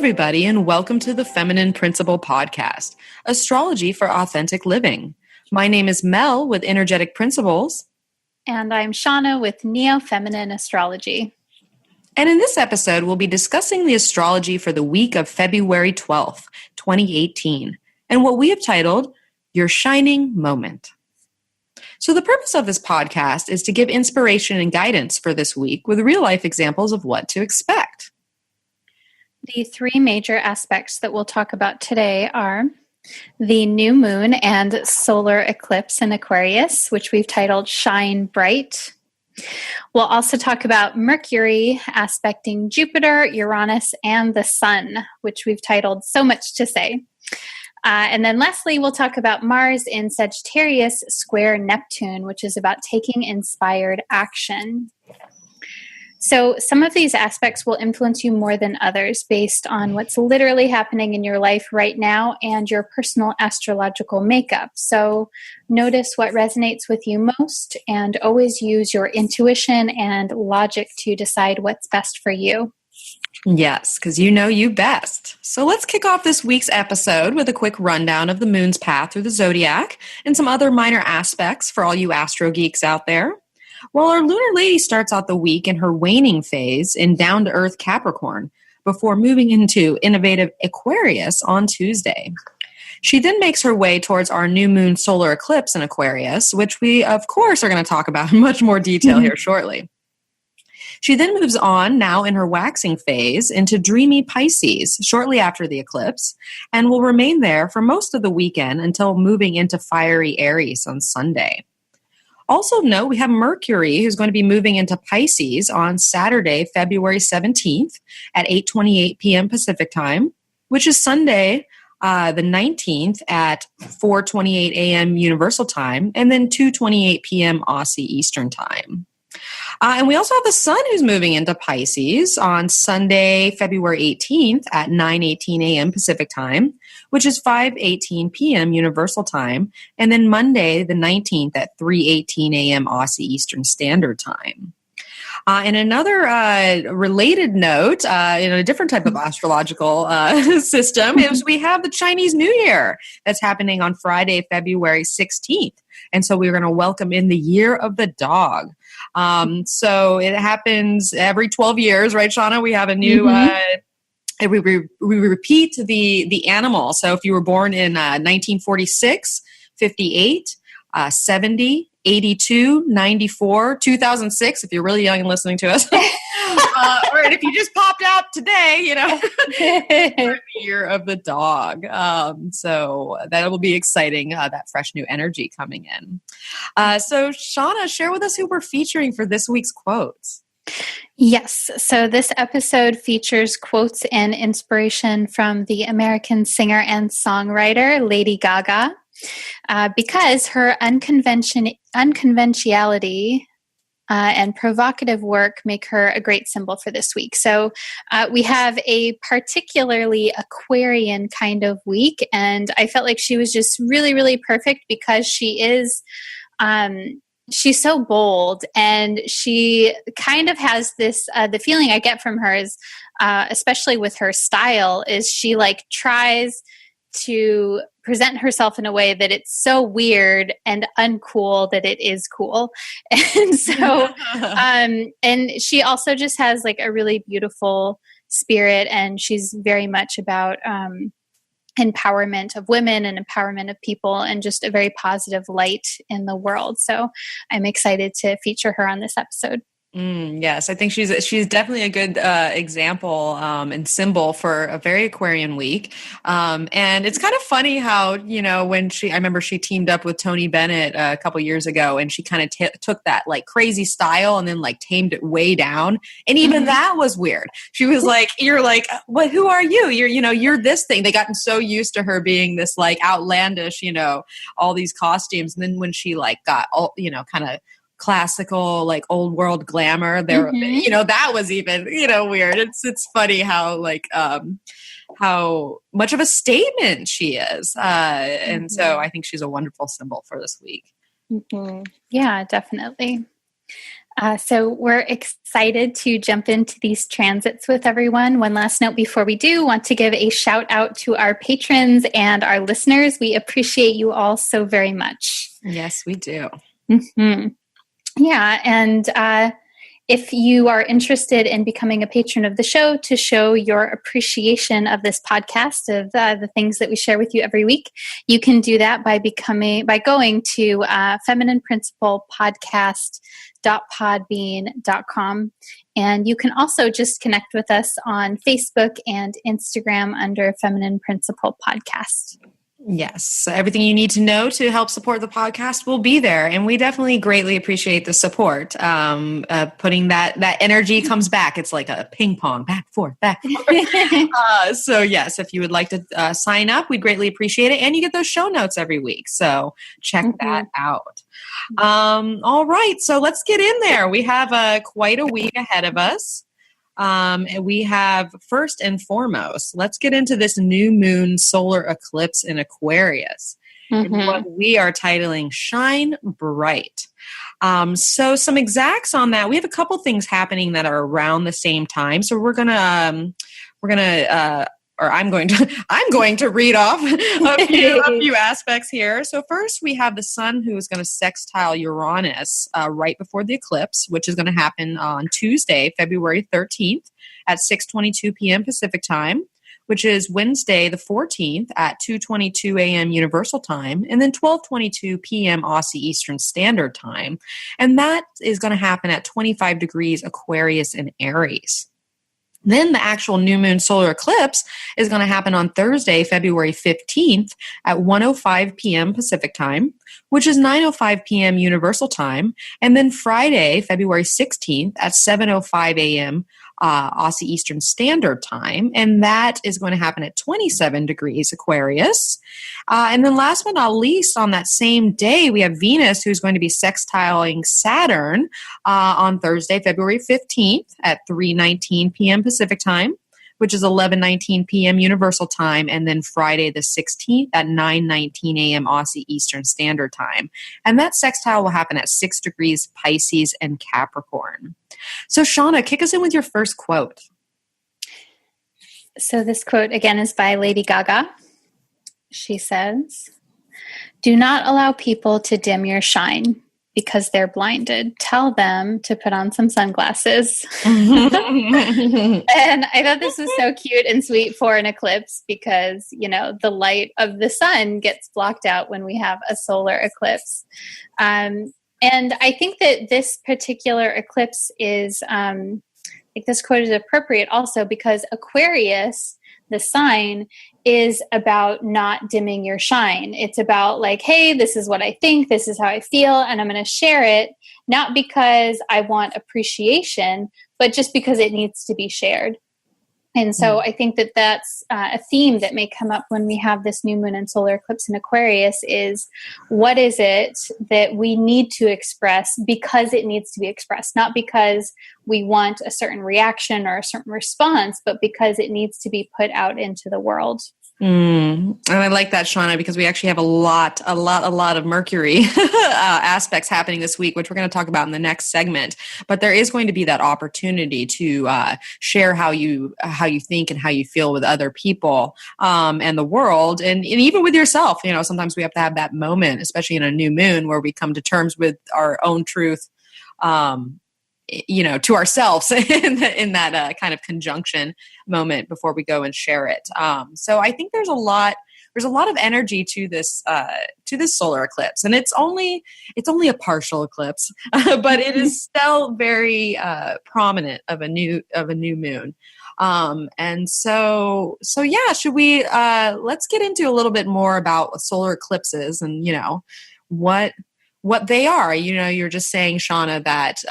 everybody, and welcome to the Feminine Principle Podcast, Astrology for Authentic Living. My name is Mel with Energetic Principles. And I'm Shawna with Neo Feminine Astrology. And in this episode, we'll be discussing the astrology for the week of February 12th, 2018, and what we have titled, Your Shining Moment. So the purpose of this podcast is to give inspiration and guidance for this week with real-life examples of what to expect. The three major aspects that we'll talk about today are the new moon and solar eclipse in Aquarius, which we've titled Shine Bright. We'll also talk about Mercury aspecting Jupiter, Uranus, and the sun, which we've titled So Much to Say. And then lastly, we'll talk about Mars in Sagittarius square Neptune, which is about taking inspired action. So some of these aspects will influence you more than others based on what's literally happening in your life right now and your personal astrological makeup. So notice what resonates with you most and always use your intuition and logic to decide what's best for you. Yes, because you know you best. So let's kick off this week's episode with a quick rundown of the moon's path through the zodiac and some other minor aspects for all you astro geeks out there. Well, our lunar lady starts out the week in her waning phase in down-to-earth Capricorn before moving into innovative Aquarius on Tuesday. She then makes her way towards our new moon solar eclipse in Aquarius, which we, of course, are going to talk about in much more detail here shortly. She then moves on, now in her waxing phase, into dreamy Pisces shortly after the eclipse, and will remain there for most of the weekend until moving into fiery Aries on Sunday. Also note, we have Mercury, who's going to be moving into Pisces on Saturday, February 17th at 8:28 p.m. Pacific time, which is Sunday, the 19th at 4:28 a.m. Universal time, and then 2:28 p.m. Aussie Eastern time. And we also have the sun who's moving into Pisces on Sunday, February 18th at 9:18 a.m. Pacific time, which is 5:18 p.m. Universal time, and then Monday, the 19th at 3:18 a.m. Aussie Eastern Standard Time. And another related note, in a different type of astrological system, is we have the Chinese New Year that's happening on Friday, February 16th. And so we're going to welcome in the Year of the Dog. So it happens every 12 years, right, Shawna? We have a new... We repeat the animal. So if you were born in 1946, 58, 70, 82, 94, 2006, if you're really young and listening to us, or if you just popped out today, the Year of the Dog. So that will be exciting, that fresh new energy coming in. So Shawna, share with us who we're featuring for this week's quotes. Yes. So this episode features quotes and inspiration from the American singer and songwriter Lady Gaga, because her unconventionality and provocative work make her a great symbol for this week. So we have a particularly Aquarian kind of week, and I felt like she was just really, really perfect because she is... she's so bold, and she kind of has this, the feeling I get from her is, especially with her style, is she tries to present herself in a way that it's so weird and uncool that it is cool. And so, and she also just has a really beautiful spirit, and she's very much about, empowerment of women and empowerment of people and just a very positive light in the world. So I'm excited to feature her on this episode. Yes, I think she's definitely a good example and symbol for a very Aquarian week. And it's kind of funny how, when I remember she teamed up with Tony Bennett a couple years ago, and she kind of took that crazy style and then tamed it way down. And even that was weird. She was you're what, who are you? You're this thing. They gotten so used to her being this outlandish, all these costumes. And then when she got all, kind of classical, old world glamour there, that was even, weird. It's funny how how much of a statement she is. And so I think she's a wonderful symbol for this week. Yeah, definitely. So we're excited to jump into these transits with everyone. One last note before we do, want to give a shout out to our patrons and our listeners. We appreciate you all so very much. Yes, we do. Mm-hmm. Yeah, and if you are interested in becoming a patron of the show to show your appreciation of this podcast, of the things that we share with you every week, you can do that by going to Feminine Principle Podcast.podbean.com. And you can also just connect with us on Facebook and Instagram under Feminine Principle Podcast. Yes. Everything you need to know to help support the podcast will be there. And we definitely greatly appreciate the support. Putting that energy comes back. It's like a ping pong, back, forth, back, forth. So yes, if you would like to sign up, we'd greatly appreciate it. And you get those show notes every week. So check that out. All right. So let's get in there. We have quite a week ahead of us. And we have, first and foremost, let's get into this new moon solar eclipse in Aquarius. Mm-hmm. And what we are titling Shine Bright. So some exacts on that. We have a couple things happening that are around the same time. So I'm going to read off a few aspects here. So first we have the sun, who is going to sextile Uranus right before the eclipse, which is going to happen on Tuesday, February 13th at 6:22 p.m. Pacific time, which is Wednesday the 14th at 2:22 a.m. Universal time, and then 12:22 p.m. Aussie Eastern Standard Time. And that is going to happen at 25 degrees Aquarius and Aries. Then the actual new moon solar eclipse is going to happen on Thursday, February 15th at 1:05 p.m. Pacific time, which is 9:05 p.m. Universal time. And then Friday, February 16th at 7:05 a.m. Aussie Eastern Standard Time. And that is going to happen at 27 degrees Aquarius. And then last but not least, on that same day, we have Venus, who's going to be sextiling Saturn on Thursday, February 15th at 3:19 p.m. Pacific time, which is 11:19 p.m. Universal time, and then Friday the 16th at 9:19 a.m. Aussie Eastern Standard Time. And that sextile will happen at 6 degrees Pisces and Capricorn. So Shawna, kick us in with your first quote. So this quote, again, is by Lady Gaga. She says, "Do not allow people to dim your shine because they're blinded. Tell them to put on some sunglasses." And I thought this was so cute and sweet for an eclipse because, the light of the sun gets blocked out when we have a solar eclipse. And I think that this particular eclipse is, this quote is appropriate also because Aquarius, the sign, is about not dimming your shine. It's about like, hey, this is what I think, this is how I feel, and I'm going to share it, not because I want appreciation, but just because it needs to be shared. And so I think that that's a theme that may come up when we have this new moon and solar eclipse in Aquarius is what is it that we need to express because it needs to be expressed, not because we want a certain reaction or a certain response, but because it needs to be put out into the world. And I like that, Shawna, because we actually have a lot of Mercury aspects happening this week, which we're going to talk about in the next segment. But there is going to be that opportunity to share how you think and how you feel with other people and the world, and even with yourself. Sometimes we have to have that moment, especially in a new moon, where we come to terms with our own truth. To ourselves in that kind of conjunction moment before we go and share it. So I think there's a lot of energy to this solar eclipse, and it's only a partial eclipse, but it is still very prominent of a new moon. And so yeah, should we let's get into a little bit more about solar eclipses and what they are. You're just saying, Shawna, that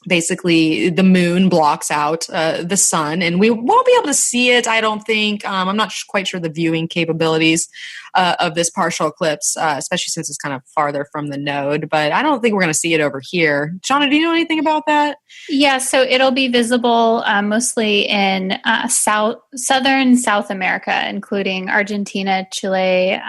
basically the moon blocks out the sun, and we won't be able to see it, I don't think. I'm not quite sure the viewing capabilities of this partial eclipse, especially since it's kind of farther from the node, but I don't think we're going to see it over here. Shawna, do you know anything about that? Yeah, so it'll be visible mostly in southern South America, including Argentina, Chile,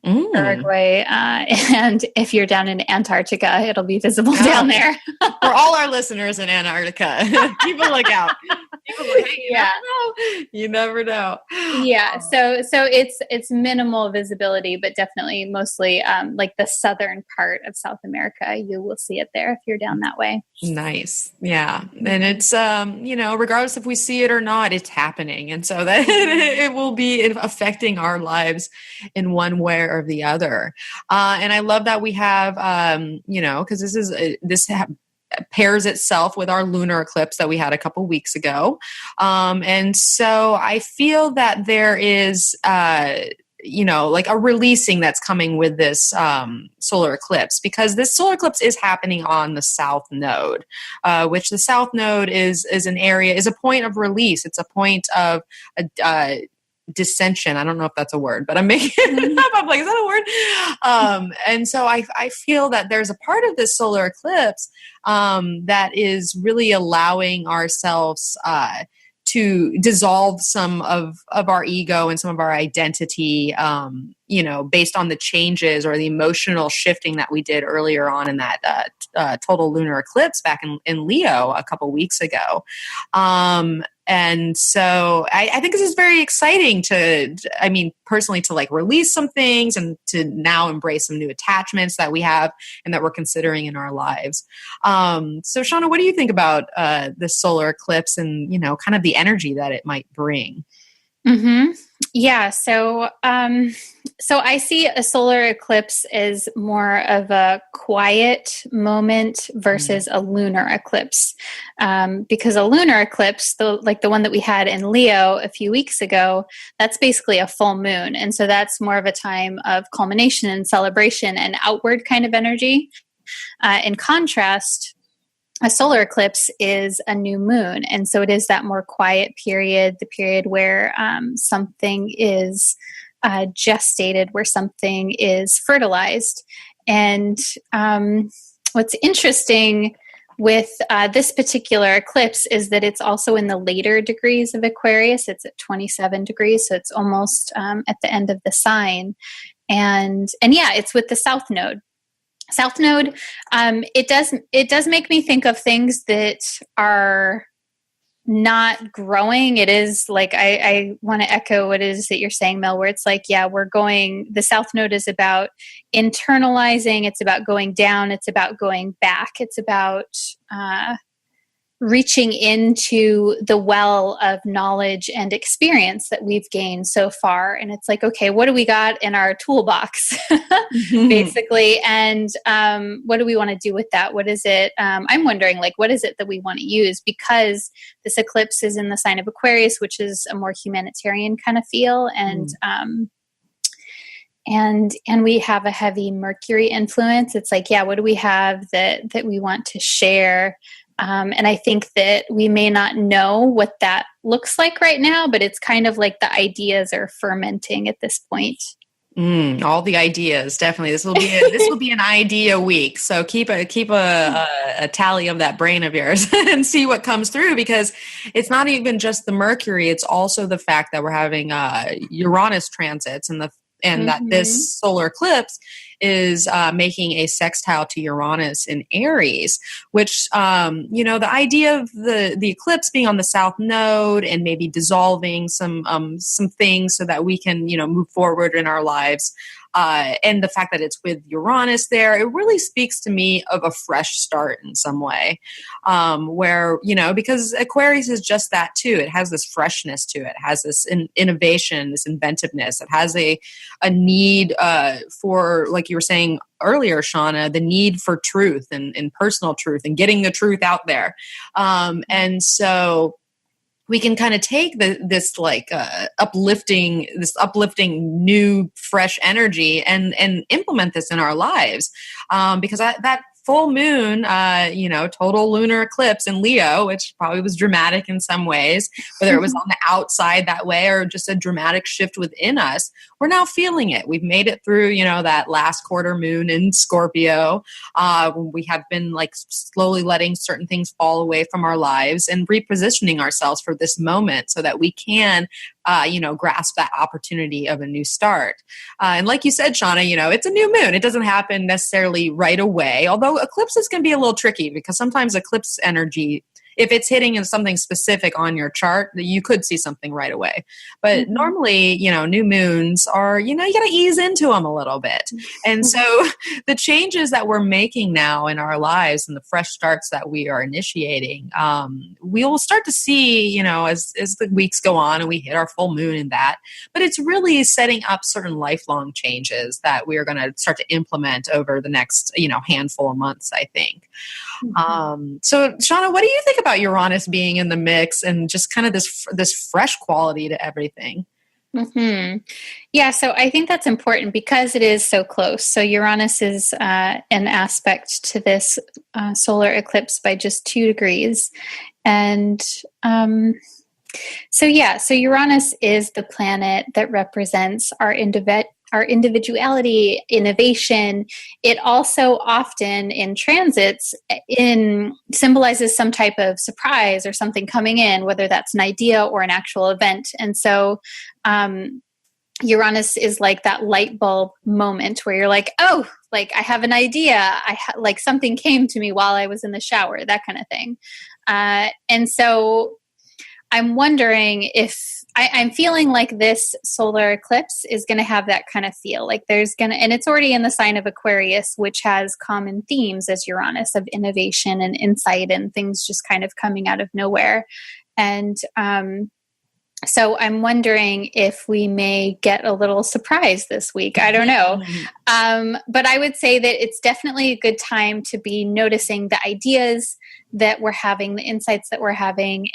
Uruguay. And if you're down in Antarctica, it'll be visible down there. For all our listeners in Antarctica, keep a lookout. You never know. Yeah. So it's minimal visibility, but definitely mostly like the southern part of South America. You will see it there if you're down that way. Nice. Yeah. And it's, regardless if we see it or not, it's happening. And so that it will be affecting our lives in one way or the other. And I love that we have, because this pairs itself with our lunar eclipse that we had a couple weeks ago. And so I feel that there is, like a releasing that's coming with this solar eclipse, because this solar eclipse is happening on the South Node, which the South Node is a point of release. It's a point of dissension. I don't know if that's a word, but I'm making it up. I'm like, is that a word? And so I feel that there's a part of this solar eclipse that is really allowing ourselves to dissolve some of our ego and some of our identity, based on the changes or the emotional shifting that we did earlier on in that total lunar eclipse back in Leo a couple weeks ago. And so I think this is very exciting personally to like release some things and to now embrace some new attachments that we have and that we're considering in our lives. So Shawna, what do you think about this solar eclipse and, kind of the energy that it might bring? Mm-hmm. Yeah. So I see a solar eclipse as more of a quiet moment versus a lunar eclipse. Because a lunar eclipse, the one that we had in Leo a few weeks ago, that's basically a full moon. And so that's more of a time of culmination and celebration and outward kind of energy. In contrast, a solar eclipse is a new moon. And so it is that more quiet period, the period where something is gestated, where something is fertilized. And what's interesting with this particular eclipse is that it's also in the later degrees of Aquarius. It's at 27 degrees, so it's almost at the end of the sign. And it's with the South Node. South Node, it does make me think of things that are not growing. It is like, I want to echo what it is that you're saying, Mel, where it's like, the South Node is about internalizing. It's about going down. It's about going back. It's about reaching into the well of knowledge and experience that we've gained so far. And it's like, okay, what do we got in our toolbox, basically? And what do we want to do with that? What is it? I'm wondering, like, what is it that we want to use? Because this eclipse is in the sign of Aquarius, which is a more humanitarian kind of feel. And and we have a heavy Mercury influence. It's like, what do we have that we want to share? And I think that we may not know what that looks like right now, but it's kind of like the ideas are fermenting at this point. All the ideas, definitely. This will be an idea week. So keep a tally of that brain of yours and see what comes through, because it's not even just the Mercury. It's also the fact that we're having Uranus transits and that this solar eclipse is making a sextile to Uranus in Aries, which, the idea of the eclipse being on the South Node and maybe dissolving some things so that we can, move forward in our lives. And the fact that it's with Uranus there, it really speaks to me of a fresh start in some way, where, because Aquarius is just that too. It has this freshness to it. It has this innovation, this inventiveness. It has a need for, like you were saying earlier, Shawna, the need for truth and personal truth and getting the truth out there. And so we can kind of take this uplifting new fresh energy and implement this in our lives, because that full moon, total lunar eclipse in Leo, which probably was dramatic in some ways, whether it was on the outside that way or just a dramatic shift within us, we're now feeling it. We've made it through, that last quarter moon in Scorpio. We have been like slowly letting certain things fall away from our lives and repositioning ourselves for this moment so that we can grasp that opportunity of a new start. And like you said, Shawna, it's a new moon. It doesn't happen necessarily right away, although eclipses can be a little tricky because sometimes eclipse energy, if it's hitting in something specific on your chart, you could see something right away. But normally, new moons are, you got to ease into them a little bit. And so the changes that we're making now in our lives and the fresh starts that we are initiating, we will start to see, as the weeks go on and we hit our full moon in that. But it's really setting up certain lifelong changes that we are going to start to implement over the next, handful of months, I think. So Shawna, what do you think about Uranus being in the mix and just kind of this fresh quality to everything? Yeah, so I think that's important because it is so close. So Uranus is an aspect to this solar eclipse by just 2 degrees. And so Uranus is the planet that represents our individuality, innovation. It also often in transits symbolizes some type of surprise or something coming in, whether that's an idea or an actual event. And so Uranus is like that light bulb moment where you're like, oh, like I have an idea. Like something came to me while I was in the shower, that kind of thing. And so I'm wondering if I'm feeling like this solar eclipse is going to have that kind of feel. Like and it's already in the sign of Aquarius, which has common themes as Uranus of innovation and insight and things just kind of coming out of nowhere. And so I'm wondering if we may get a little surprise this week. I don't know. But I would say that it's definitely a good time to be noticing the ideas that we're having, the insights that we're having,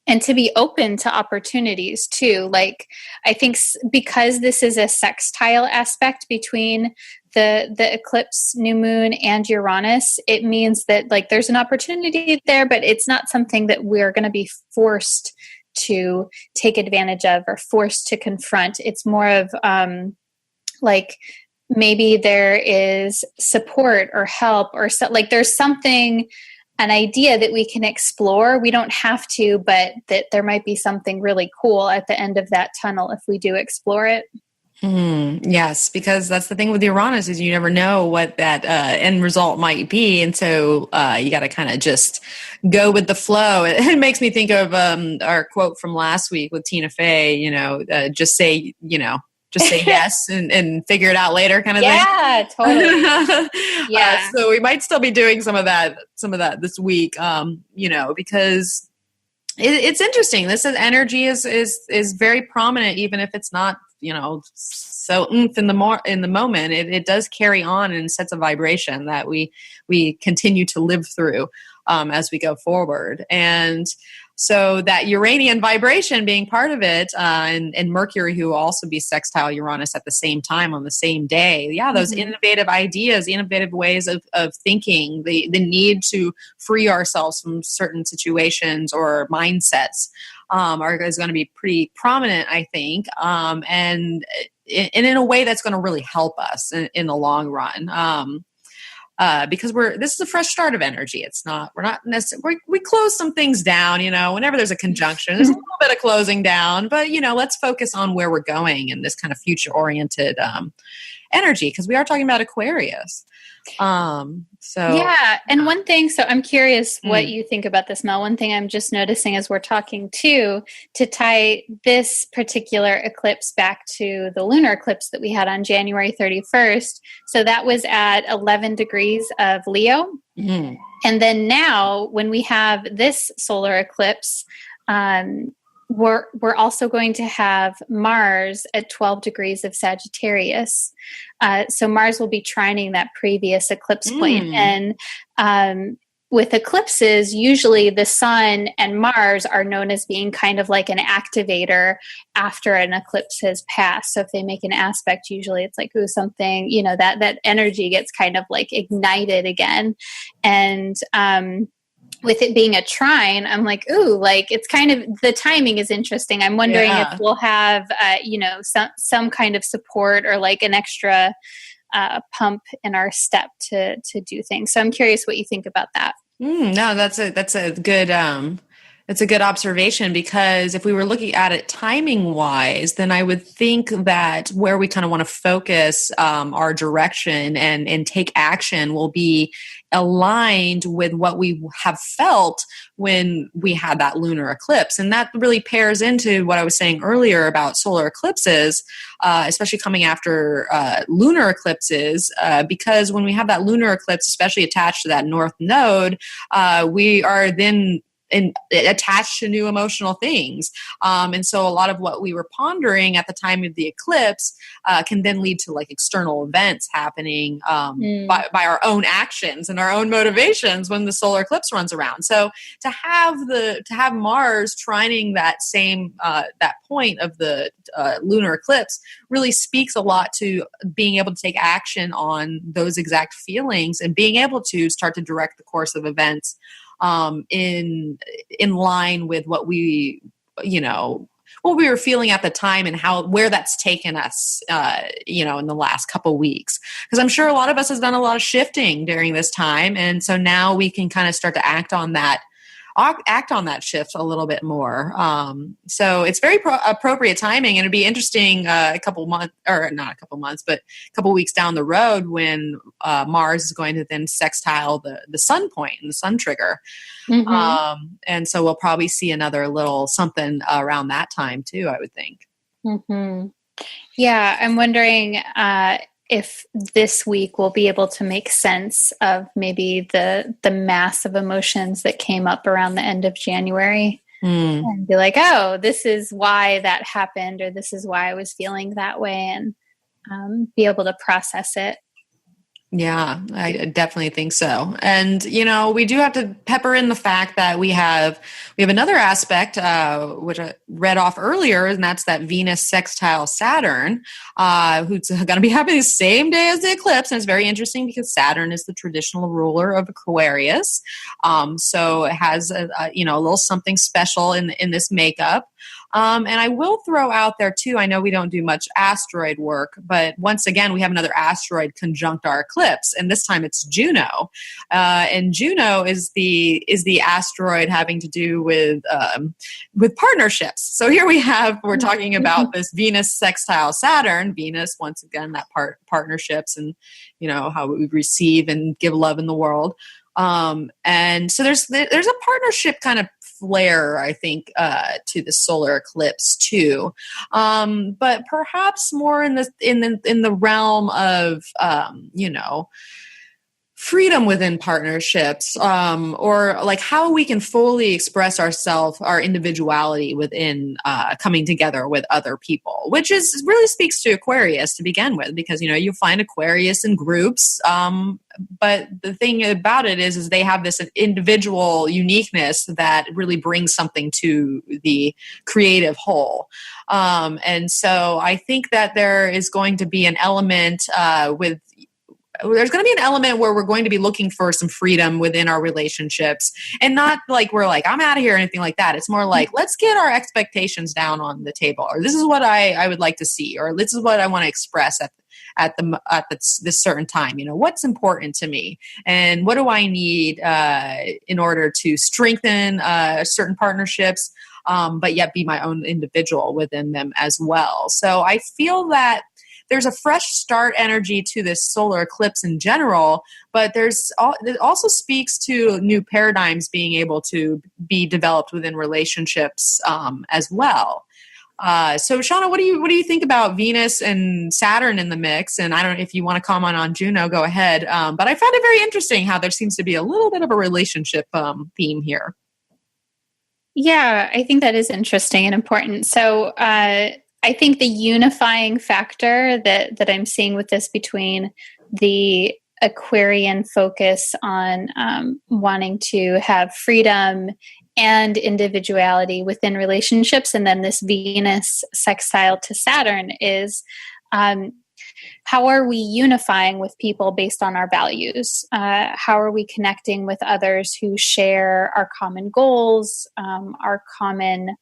and to be open to opportunities too. Like, I think because this is a sextile aspect between the eclipse, new moon, and Uranus, it means that like there's an opportunity there, but it's not something that we're going to be forced to take advantage of or forced to confront. It's more of like maybe there is support or help or like there's something, an idea that we can explore. We don't have to, but that there might be something really cool at the end of that tunnel if we do explore it. Yes, because that's the thing with Uranus is you never know what that end result might be. And so you got to kind of just go with the flow. It makes me think of our quote from last week with Tina Fey, just say yes and figure it out later kind of thing. Yeah, totally. Yeah. So we might still be doing some of that this week, because it's interesting. This energy is very prominent, even if it's not, so in the moment. It does carry on and sets a vibration that we continue to live through as we go forward. And so that Uranian vibration being part of it, and Mercury, who will also be sextile Uranus at the same time on the same day. Yeah, those innovative ideas, innovative ways of thinking, the need to free ourselves from certain situations or mindsets is going to be pretty prominent, I think, and in a way that's going to really help us in the long run. Because this is a fresh start of energy. We're not necessarily, we close some things down, whenever there's a conjunction, there's a little bit of closing down, but, let's focus on where we're going in this kind of future oriented, energy. Cause we are talking about Aquarius. Yeah. And one thing, so I'm curious what you think about this, Mel. One thing I'm just noticing as we're talking too, to tie this particular eclipse back to the lunar eclipse that we had on January 31st. So that was at 11 degrees of Leo. And then now when we have this solar eclipse, we're also going to have Mars at 12 degrees of Sagittarius. So Mars will be trining that previous eclipse point. And with eclipses, usually the Sun and Mars are known as being kind of like an activator after an eclipse has passed. So if they make an aspect, usually it's like, something, that energy gets kind of like ignited again. And with it being a trine, I'm like, it's kind of, the timing is interesting. I'm wondering if we'll have, some kind of support or like an extra pump in our step to do things. So I'm curious what you think about that. No, that's a good It's a good observation, because if we were looking at it timing wise, then I would think that where we kind of want to focus our direction and take action will be aligned with what we have felt when we had that lunar eclipse. And that really pairs into what I was saying earlier about solar eclipses, especially coming after lunar eclipses, because when we have that lunar eclipse, especially attached to that north node, we are then attached to new emotional things. And so a lot of what we were pondering at the time of the eclipse can then lead to like external events happening by our own actions and our own motivations when the solar eclipse runs around. So to have Mars trining that same that point of the lunar eclipse really speaks a lot to being able to take action on those exact feelings and being able to start to direct the course of events in line with what we were feeling at the time, and where that's taken us, in the last couple weeks. Because I'm sure a lot of us has done a lot of shifting during this time, and so now we can kind of start to act on that shift a little bit more. So it's very appropriate timing, and it'd be interesting a couple weeks down the road when Mars is going to then sextile the sun point and the sun trigger. Mm-hmm. And so we'll probably see another little something around that time too, I would think. Mm-hmm. Yeah, I'm wondering if this week we'll be able to make sense of maybe the mass of emotions that came up around the end of January and be like, oh, this is why that happened, or this is why I was feeling that way, and be able to process it. Yeah, I definitely think so. And, we do have to pepper in the fact that we have another aspect, which I read off earlier, and that's that Venus sextile Saturn, who's going to be happening the same day as the eclipse. And it's very interesting because Saturn is the traditional ruler of Aquarius. So it has a little something special in this makeup. And I will throw out there too, I know we don't do much asteroid work, but once again, we have another asteroid conjunct our eclipse, and this time it's Juno. And Juno is the asteroid having to do with partnerships. So here we're talking about this Venus sextile Saturn. Venus, once again, that partnerships and, how we receive and give love in the world. And so there's a partnership kind of flair, I think, to the solar eclipse too, but perhaps more in the realm of freedom within partnerships, or like how we can fully express ourselves, our individuality within coming together with other people, which really speaks to Aquarius to begin with, because you find Aquarius in groups, but the thing about it is they have this individual uniqueness that really brings something to the creative whole. And so I think that there is going to be an element there's going to be an element where we're going to be looking for some freedom within our relationships, and not like we're like, I'm out of here or anything like that. It's more like, let's get our expectations down on the table, or this is what I would like to see, or this is what I want to express at this certain time. What's important to me, and what do I need in order to strengthen certain partnerships, but yet be my own individual within them as well. So I feel that there's a fresh start energy to this solar eclipse in general, but it also speaks to new paradigms being able to be developed within relationships as well. So Shawna, what do you think about Venus and Saturn in the mix? And I don't know if you want to comment on Juno, go ahead. But I found it very interesting how there seems to be a little bit of a relationship theme here. Yeah, I think that is interesting and important. So, I think the unifying factor that I'm seeing with this, between the Aquarian focus on wanting to have freedom and individuality within relationships, and then this Venus sextile to Saturn, is how are we unifying with people based on our values? How are we connecting with others who share our common goals, our common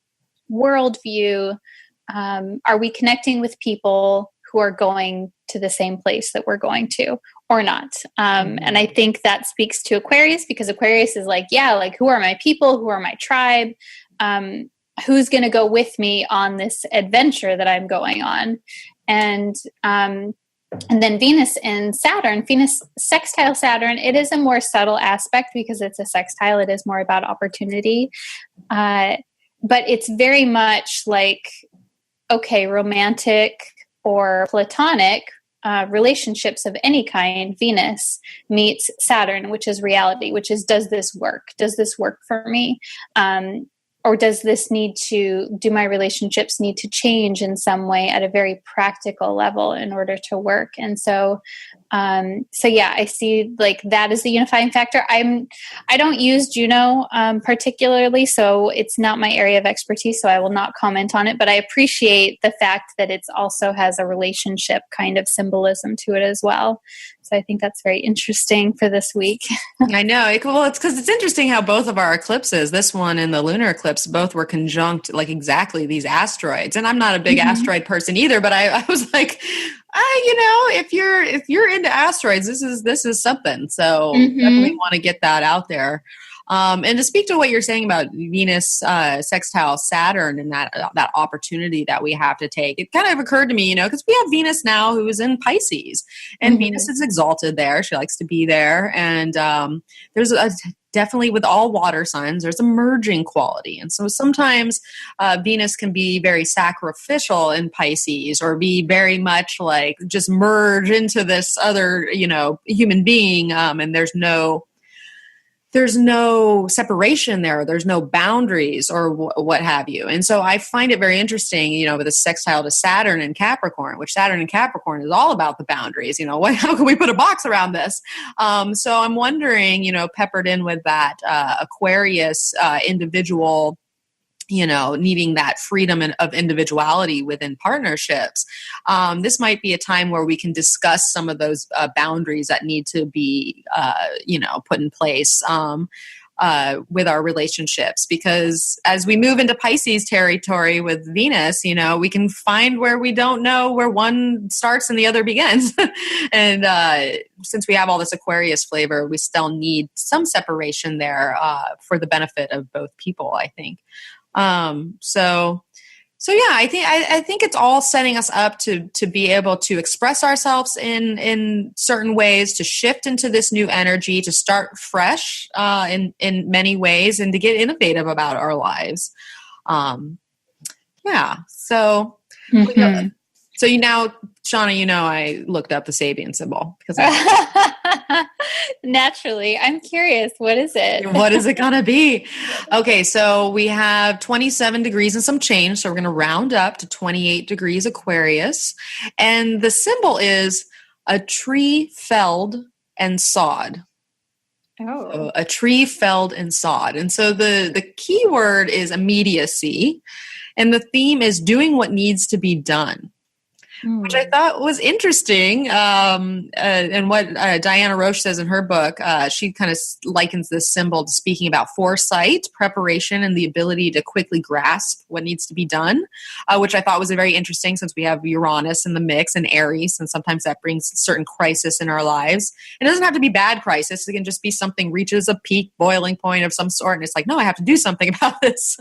worldview? Are we connecting with people who are going to the same place that we're going to? or not. And I think that speaks to Aquarius, because Aquarius is like, yeah, like, who are my people? Who are my tribe? Who's going to go with me on this adventure that I'm going on? And then Venus and Saturn, Venus sextile Saturn, it is a more subtle aspect because it's a sextile. It is more about opportunity. But it's very much like, okay, romantic or platonic relationships of any kind, Venus meets Saturn, which is reality, which is, does this work? Does this work for me? Or do my relationships need to change in some way at a very practical level in order to work? And so yeah, I see like that is the unifying factor. I don't use Juno particularly, so it's not my area of expertise, so I will not comment on it, but I appreciate the fact that it also has a relationship kind of symbolism to it as well. So I think that's very interesting for this week. I know. Well, it's because it's interesting how both of our eclipses, this one and the lunar eclipse, both were conjunct, like exactly these asteroids. And I'm not a big asteroid person either, but I was like, if you're into asteroids, this is something. So definitely want to get that out there. And to speak to what you're saying about Venus sextile Saturn and that opportunity that we have to take, it kind of occurred to me, because we have Venus now who is in Pisces, and Venus is exalted there. She likes to be there. And there's definitely with all water signs, there's a merging quality. And so sometimes Venus can be very sacrificial in Pisces, or be very much like just merge into this other, human being. And there's no separation there. There's no boundaries or what have you. And so I find it very interesting, with a sextile to Saturn and Capricorn, which Saturn and Capricorn is all about the boundaries. How can we put a box around this? So I'm wondering, peppered in with that Aquarius individual, needing that freedom of individuality within partnerships. This might be a time where we can discuss some of those boundaries that need to be, put in place with our relationships. Because as we move into Pisces territory with Venus, we can find where we don't know where one starts and the other begins. And since we have all this Aquarius flavor, we still need some separation there for the benefit of both people, I think. So yeah, I think it's all setting us up to be able to express ourselves in certain ways, to shift into this new energy, to start fresh in many ways, and to get innovative about our lives. Yeah. So. So Shawna, I looked up the Sabian symbol because naturally, I'm curious. What is it? What is it going to be? Okay, so we have 27 degrees and some change. So we're going to round up to 28 degrees Aquarius. And the symbol is a tree felled and sawed. Oh. So a tree felled and sawed. And so the key word is immediacy. And the theme is doing what needs to be done, which I thought was interesting. And what Diana Roche says in her book, she kind of likens this symbol to speaking about foresight, preparation, and the ability to quickly grasp what needs to be done, which I thought was very interesting since we have Uranus in the mix and Aries, and sometimes that brings certain crisis in our lives. It doesn't have to be bad crisis. It can just be something reaches a peak boiling point of some sort, and it's like, no, I have to do something about this.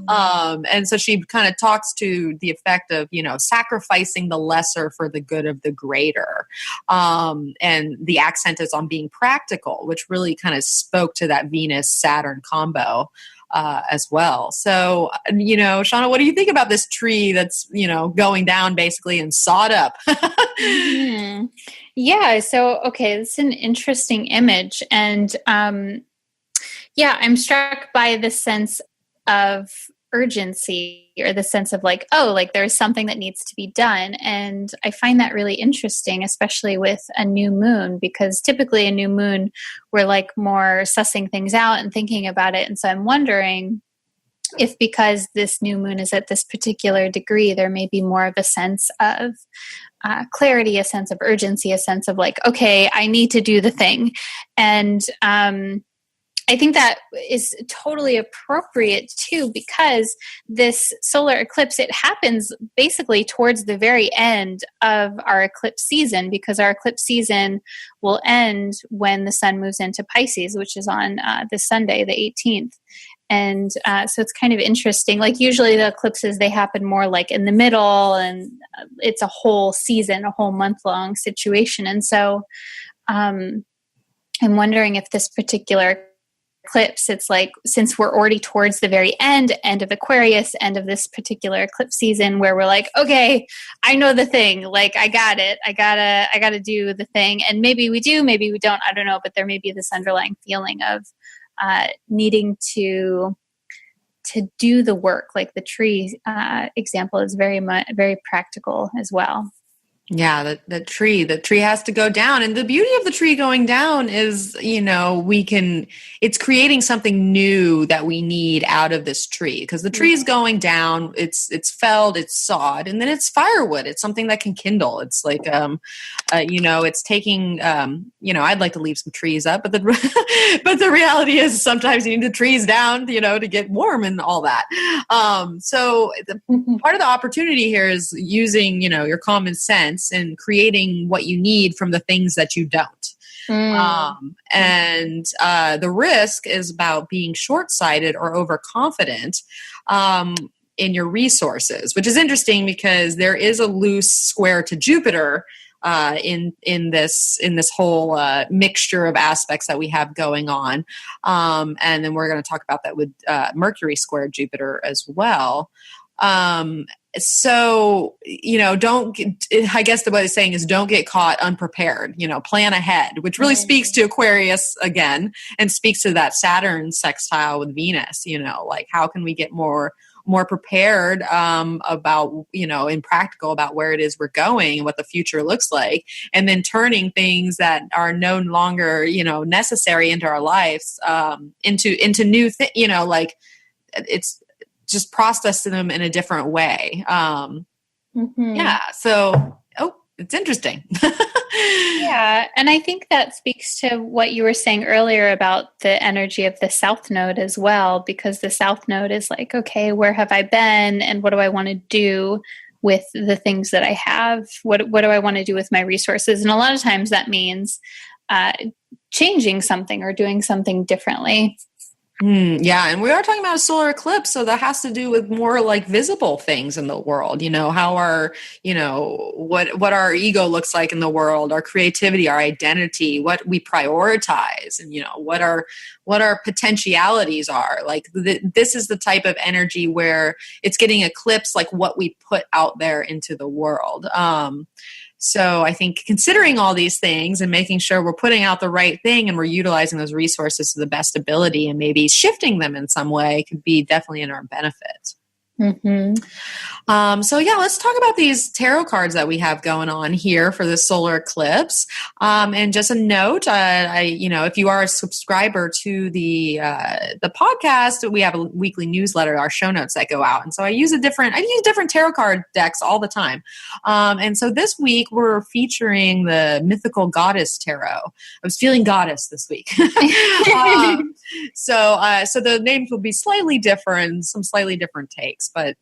And so she kind of talks to the effect of, sacrificing the lesser for the good of the greater. And the accent is on being practical, which really kind of spoke to that Venus-Saturn combo as well. So, Shawna, what do you think about this tree that's, going down basically and sawed up? Yeah. So, okay, it's an interesting image. And I'm struck by the sense of urgency, or the sense of like, there's something that needs to be done. And I find that really interesting, especially with a new moon, because typically a new moon, we're like more sussing things out and thinking about it. And so I'm wondering if, because this new moon is at this particular degree, there may be more of a sense of clarity, a sense of urgency, a sense of like, okay, I need to do the thing. And I think that is totally appropriate too, because this solar eclipse, it happens basically towards the very end of our eclipse season, because our eclipse season will end when the sun moves into Pisces, which is on this Sunday, the 18th. And so it's kind of interesting. Like usually the eclipses, they happen more like in the middle, and it's a whole season, a whole month-long situation. And so I'm wondering if this particular eclipse, it's like, since we're already towards the very end of Aquarius, end of this particular eclipse season, where we're like, okay, I know the thing, like I got it, I gotta do the thing. And maybe we do, maybe we don't, I don't know, but there may be this underlying feeling of needing to do the work. Like the tree example is very practical as well. Yeah, the tree has to go down. And the beauty of the tree going down is, it's creating something new that we need out of this tree, because the tree is going down, it's felled, it's sawed, and then it's firewood. It's something that can kindle. It's like, it's taking, I'd like to leave some trees up, but the reality is sometimes you need the trees down, to get warm and all that. So part of the opportunity here is using, your common sense and creating what you need from the things that you don't. And the risk is about being short-sighted or overconfident in your resources, which is interesting because there is a loose square to Jupiter in this whole mixture of aspects that we have going on. And then we're going to talk about that with Mercury square Jupiter as well. So, I guess what it's saying is don't get caught unprepared, plan ahead, which really speaks to Aquarius again, and speaks to that Saturn sextile with Venus, like how can we get more prepared about, and practical about where it is we're going and what the future looks like, and then turning things that are no longer, necessary into our lives into new things, like it's just processing them in a different way. Yeah. So, it's interesting. Yeah. And I think that speaks to what you were saying earlier about the energy of the South Node as well, because the South Node is like, okay, where have I been and what do I want to do with the things that I have? What do I want to do with my resources? And a lot of times that means changing something or doing something differently. Yeah, and we are talking about a solar eclipse, so that has to do with more like visible things in the world. How our, what our ego looks like in the world, our creativity, our identity, what we prioritize, and what our potentialities are. Like this is the type of energy where it's getting eclipsed, like what we put out there into the world. So I think considering all these things and making sure we're putting out the right thing and we're utilizing those resources to the best ability and maybe shifting them in some way could be definitely in our benefit. So let's talk about these tarot cards that we have going on here for the solar eclipse. And just a note, if you are a subscriber to the podcast, we have a weekly newsletter, our show notes that go out. And so I use different tarot card decks all the time. And so this week we're featuring the Mythical Goddess Tarot. I was feeling goddess this week. So the names will be slightly different, some slightly different takes, but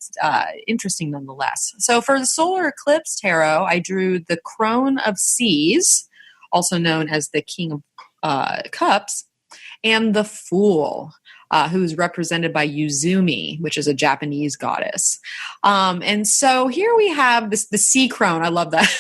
interesting nonetheless. So for the Solar Eclipse Tarot, I drew the Crone of Seas, also known as the King of Cups, and the Fool, who's represented by Yuzumi, which is a Japanese goddess. And so here we have the sea crone. I love that.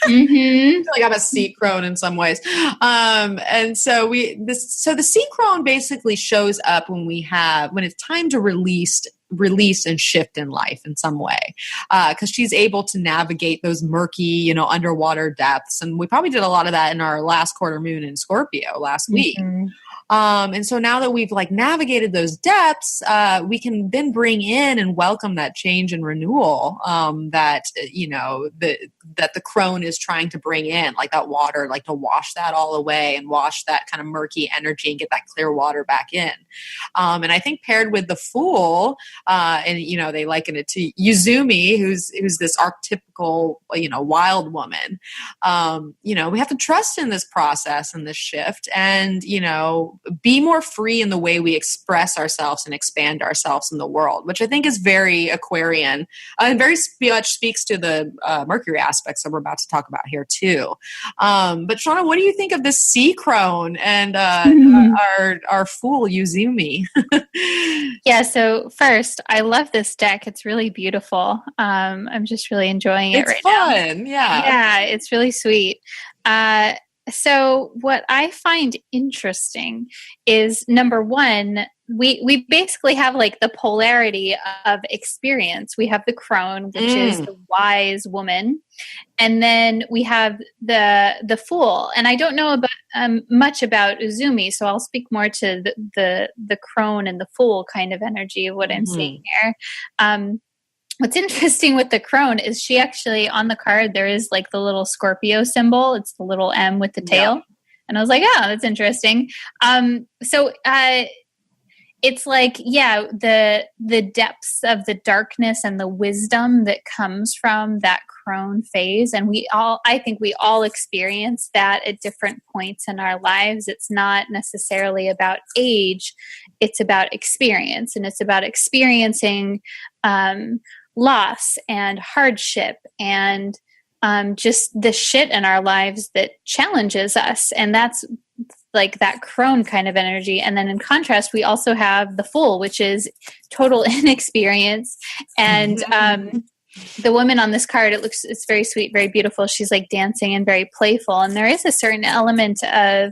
I feel like I'm a sea crone in some ways. And so the sea crone basically shows up when it's time to release and shift in life in some way, because she's able to navigate those murky, underwater depths. And we probably did a lot of that in our last quarter moon in Scorpio last week. And so now that we've navigated those depths, we can then bring in and welcome that change and renewal that the crone is trying to bring in, like that water, like to wash that all away and wash that kind of murky energy and get that clear water back in. And I think paired with the Fool, and they liken it to Yuzumi, who's this archetypical wild woman. We have to trust in this process and this shift, and be more free in the way we express ourselves and expand ourselves in the world, which I think is very Aquarian and very much speaks to the Mercury aspects that we're about to talk about here too. But Shawna, what do you think of this sea crone and our fool Yuzumi? Yeah, so first, I love this deck. It's really beautiful. I'm just really enjoying it right now. It's fun, yeah. Yeah, it's really sweet. So what I find interesting is, number one, we basically have like the polarity of experience. We have the crone, which is the wise woman, and then we have the fool. And I don't know about much about Uzumi, so I'll speak more to the crone and the fool kind of energy of what I'm seeing here. What's interesting with the crone is she actually, on the card, there is like the little Scorpio symbol. It's the little M with the tail. And I was like, oh, that's interesting. So it's like, yeah, the depths of the darkness and the wisdom that comes from that crone phase. And I think we all experience that at different points in our lives. It's not necessarily about age. It's about experience. And it's about experiencing loss and hardship and just the shit in our lives that challenges us. And that's like that crone kind of energy. And then in contrast, we also have the fool, which is total inexperience. And the woman on this card, it's very sweet, very beautiful. She's like dancing and very playful. And there is a certain element of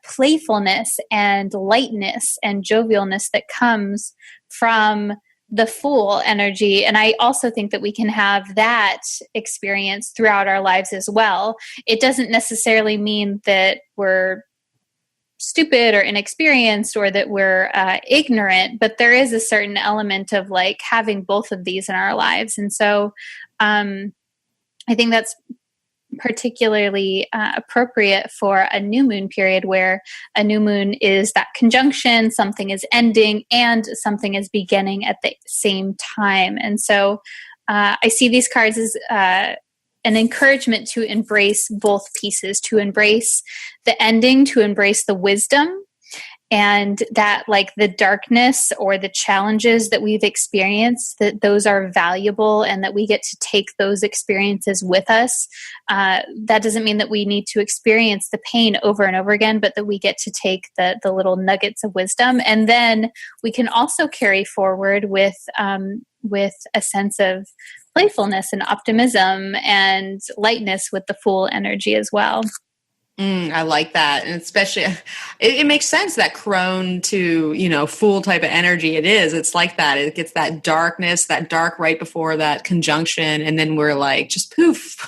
playfulness and lightness and jovialness that comes from the fool energy. And I also think that we can have that experience throughout our lives as well. It doesn't necessarily mean that we're stupid or inexperienced or that we're ignorant, but there is a certain element of like having both of these in our lives. And so I think that's particularly appropriate for a new moon period, where a new moon is that conjunction, something is ending and something is beginning at the same time. And so I see these cards as an encouragement to embrace both pieces, to embrace the ending, to embrace the wisdom, and that like the darkness or the challenges that we've experienced, that those are valuable and that we get to take those experiences with us. That doesn't mean that we need to experience the pain over and over again, but that we get to take the little nuggets of wisdom. And then we can also carry forward with a sense of playfulness and optimism and lightness with the Fool energy as well. I like that. And especially, it makes sense that crone to, Fool type of energy it is. It's like that. It gets that darkness, that dark right before that conjunction. And then we're like, just poof,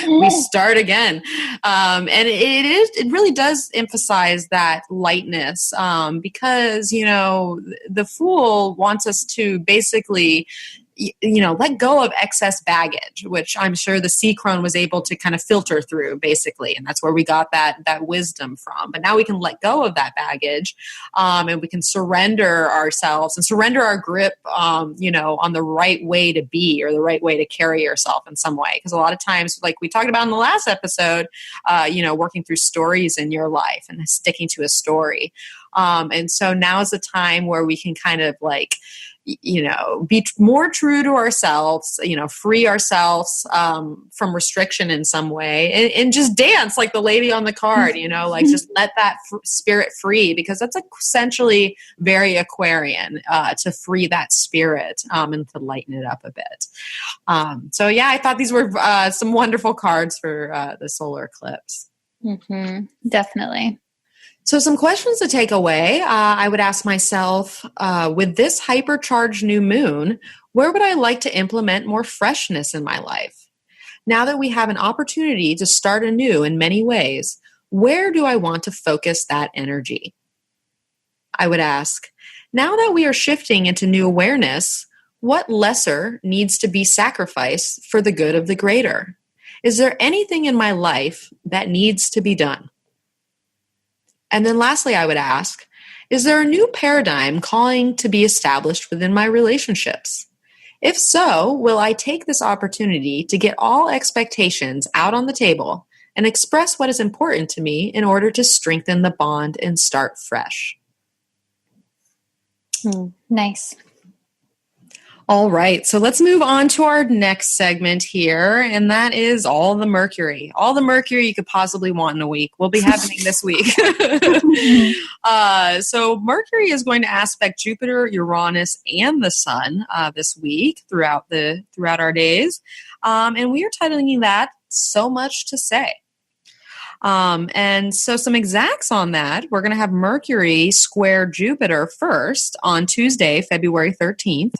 we start again. And it really does emphasize that lightness because, the Fool wants us to basically let go of excess baggage, which I'm sure the sea crone was able to kind of filter through, basically. And that's where we got that wisdom from. But now we can let go of that baggage and we can surrender ourselves and surrender our grip, on the right way to be or the right way to carry yourself in some way. Because a lot of times, like we talked about in the last episode, working through stories in your life and sticking to a story. And so now is the time where we can kind of like, be more true to ourselves, free ourselves from restriction in some way and just dance like the lady on the card, like just let that spirit free, because that's essentially very Aquarian to free that spirit and to lighten it up a bit. So yeah, I thought these were some wonderful cards for the solar eclipse. Mm-hmm. Definitely. So some questions to take away. I would ask myself, with this hypercharged new moon, where would I like to implement more freshness in my life? Now that we have an opportunity to start anew in many ways, where do I want to focus that energy? I would ask, now that we are shifting into new awareness, what lesser needs to be sacrificed for the good of the greater? Is there anything in my life that needs to be done? And then lastly, I would ask, is there a new paradigm calling to be established within my relationships? If so, will I take this opportunity to get all expectations out on the table and express what is important to me in order to strengthen the bond and start fresh. Nice. All right, so let's move on to our next segment here, and that is all the Mercury. All the Mercury you could possibly want in a week will be happening this week. So Mercury is going to aspect Jupiter, Uranus, and the Sun this week throughout our days, and we are titling that "So Much to Say." And so some exacts on that, we're going to have Mercury square Jupiter first on Tuesday, February 13th.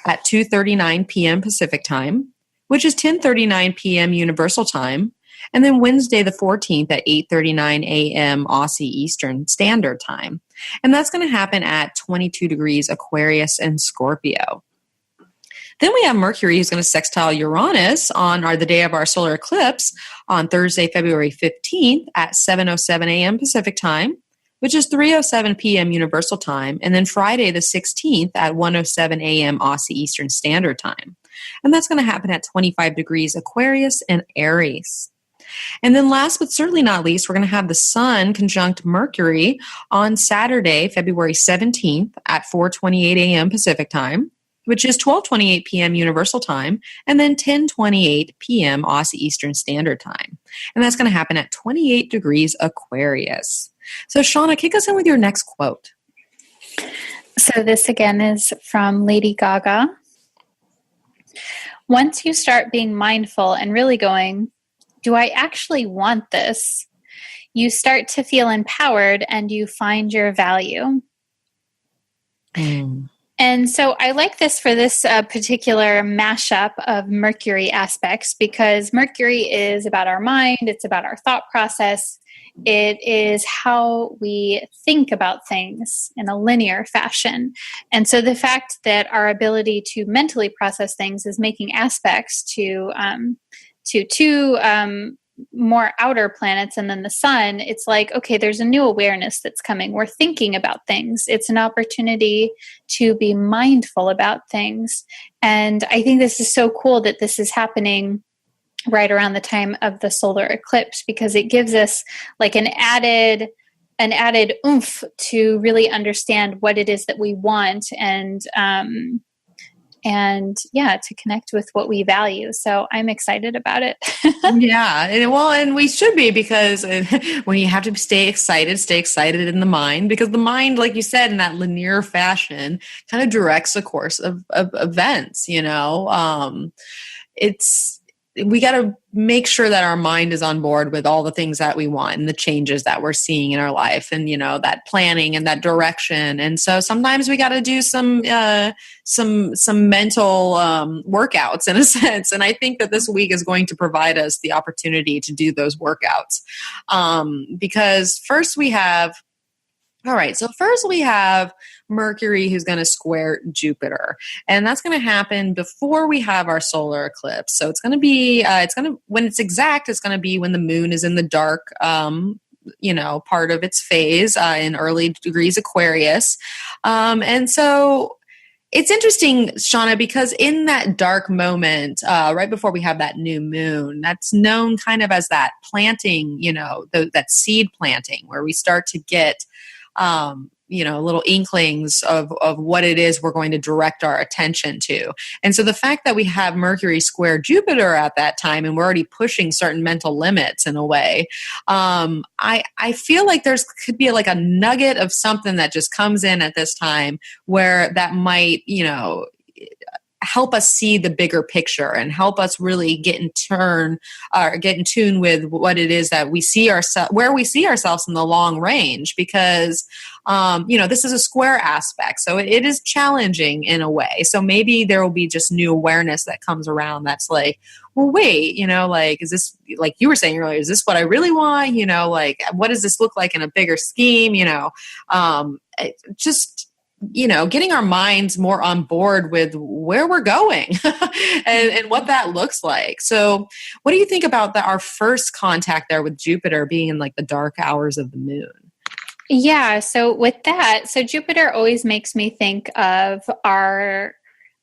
At 2:39 p.m. Pacific Time, which is 10:39 p.m. Universal Time, and then Wednesday the 14th at 8:39 a.m. Aussie Eastern Standard Time. And that's going to happen at 22 degrees Aquarius and Scorpio. Then we have Mercury who's going to sextile Uranus on the day of our solar eclipse on Thursday, February 15th at 7:07 a.m. Pacific Time, which is 3:07 p.m. Universal Time, and then Friday the 16th at 1:07 a.m. Aussie Eastern Standard Time. And that's going to happen at 25 degrees Aquarius and Aries. And then last but certainly not least, we're going to have the Sun conjunct Mercury on Saturday, February 17th at 4:28 a.m. Pacific Time, which is 12:28 p.m. Universal Time, and then 10:28 p.m. Aussie Eastern Standard Time. And that's going to happen at 28 degrees Aquarius. So, Shawna, kick us in with your next quote. So this again is from Lady Gaga. Once you start being mindful and really going, do I actually want this? You start to feel empowered and you find your value. And so I like this for this particular mashup of Mercury aspects, because Mercury is about our mind, it's about our thought process. It is how we think about things in a linear fashion. And so the fact that our ability to mentally process things is making aspects to two more outer planets and then the sun, it's like, okay, there's a new awareness that's coming. We're thinking about things. It's an opportunity to be mindful about things. And I think this is so cool that this is happening right around the time of the solar eclipse, because it gives us like an added oomph to really understand what it is that we want and to connect with what we value. So I'm excited about it. Yeah. And we should be, because when you have to stay excited in the mind, because the mind, like you said, in that linear fashion kind of directs the course of events, we got to make sure that our mind is on board with all the things that we want and the changes that we're seeing in our life, and that planning and that direction. And so sometimes we got to do some mental workouts in a sense. And I think that this week is going to provide us the opportunity to do those workouts, because first we have Mercury who's going to square Jupiter. And that's going to happen before we have our solar eclipse. So it's going to be, when it's exact, it's going to be when the moon is in the dark, part of its phase in early degrees Aquarius. And so it's interesting, Shawna, because in that dark moment, right before we have that new moon, that's known kind of as that planting, that seed planting, where we start to get little inklings of what it is we're going to direct our attention to. And so the fact that we have Mercury square Jupiter at that time, and we're already pushing certain mental limits in a way, I feel like could be like a nugget of something that just comes in at this time where that might, help us see the bigger picture and help us really get in tune with what it is that we see where we see ourselves in the long range, because this is a square aspect, so it is challenging in a way. So maybe there will be just new awareness that comes around that's like, well, wait, is this, like you were saying earlier, is this what I really want? What does this look like in a bigger scheme? Getting our minds more on board with where we're going and what that looks like. So what do you think about our first contact there with Jupiter being in like the dark hours of the moon? Yeah. So with that, Jupiter always makes me think of our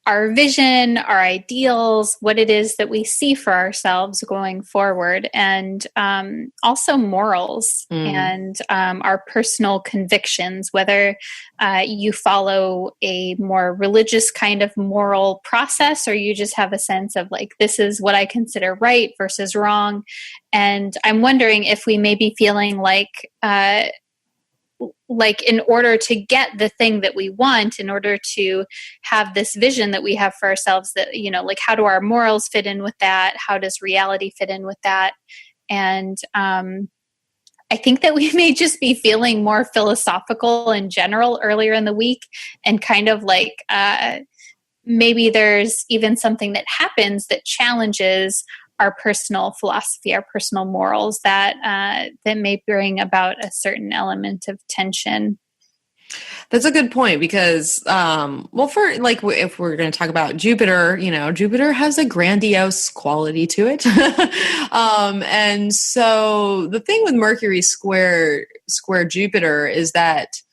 our vision, our ideals, what it is that we see for ourselves going forward, and also morals and our personal convictions, whether you follow a more religious kind of moral process or you just have a sense of like, this is what I consider right versus wrong. And I'm wondering if we may be feeling like in order to get the thing that we want, in order to have this vision that we have for ourselves, that, you know, like, how do our morals fit in with that? How does reality fit in with that? And I think that we may just be feeling more philosophical in general earlier in the week, and kind of like maybe there's even something that happens that challenges our personal philosophy, our personal morals, that that may bring about a certain element of tension. That's a good point, because, well, for like, if we're going to talk about Jupiter, you know, Jupiter has a grandiose quality to it. And so the thing with Mercury square Jupiter is that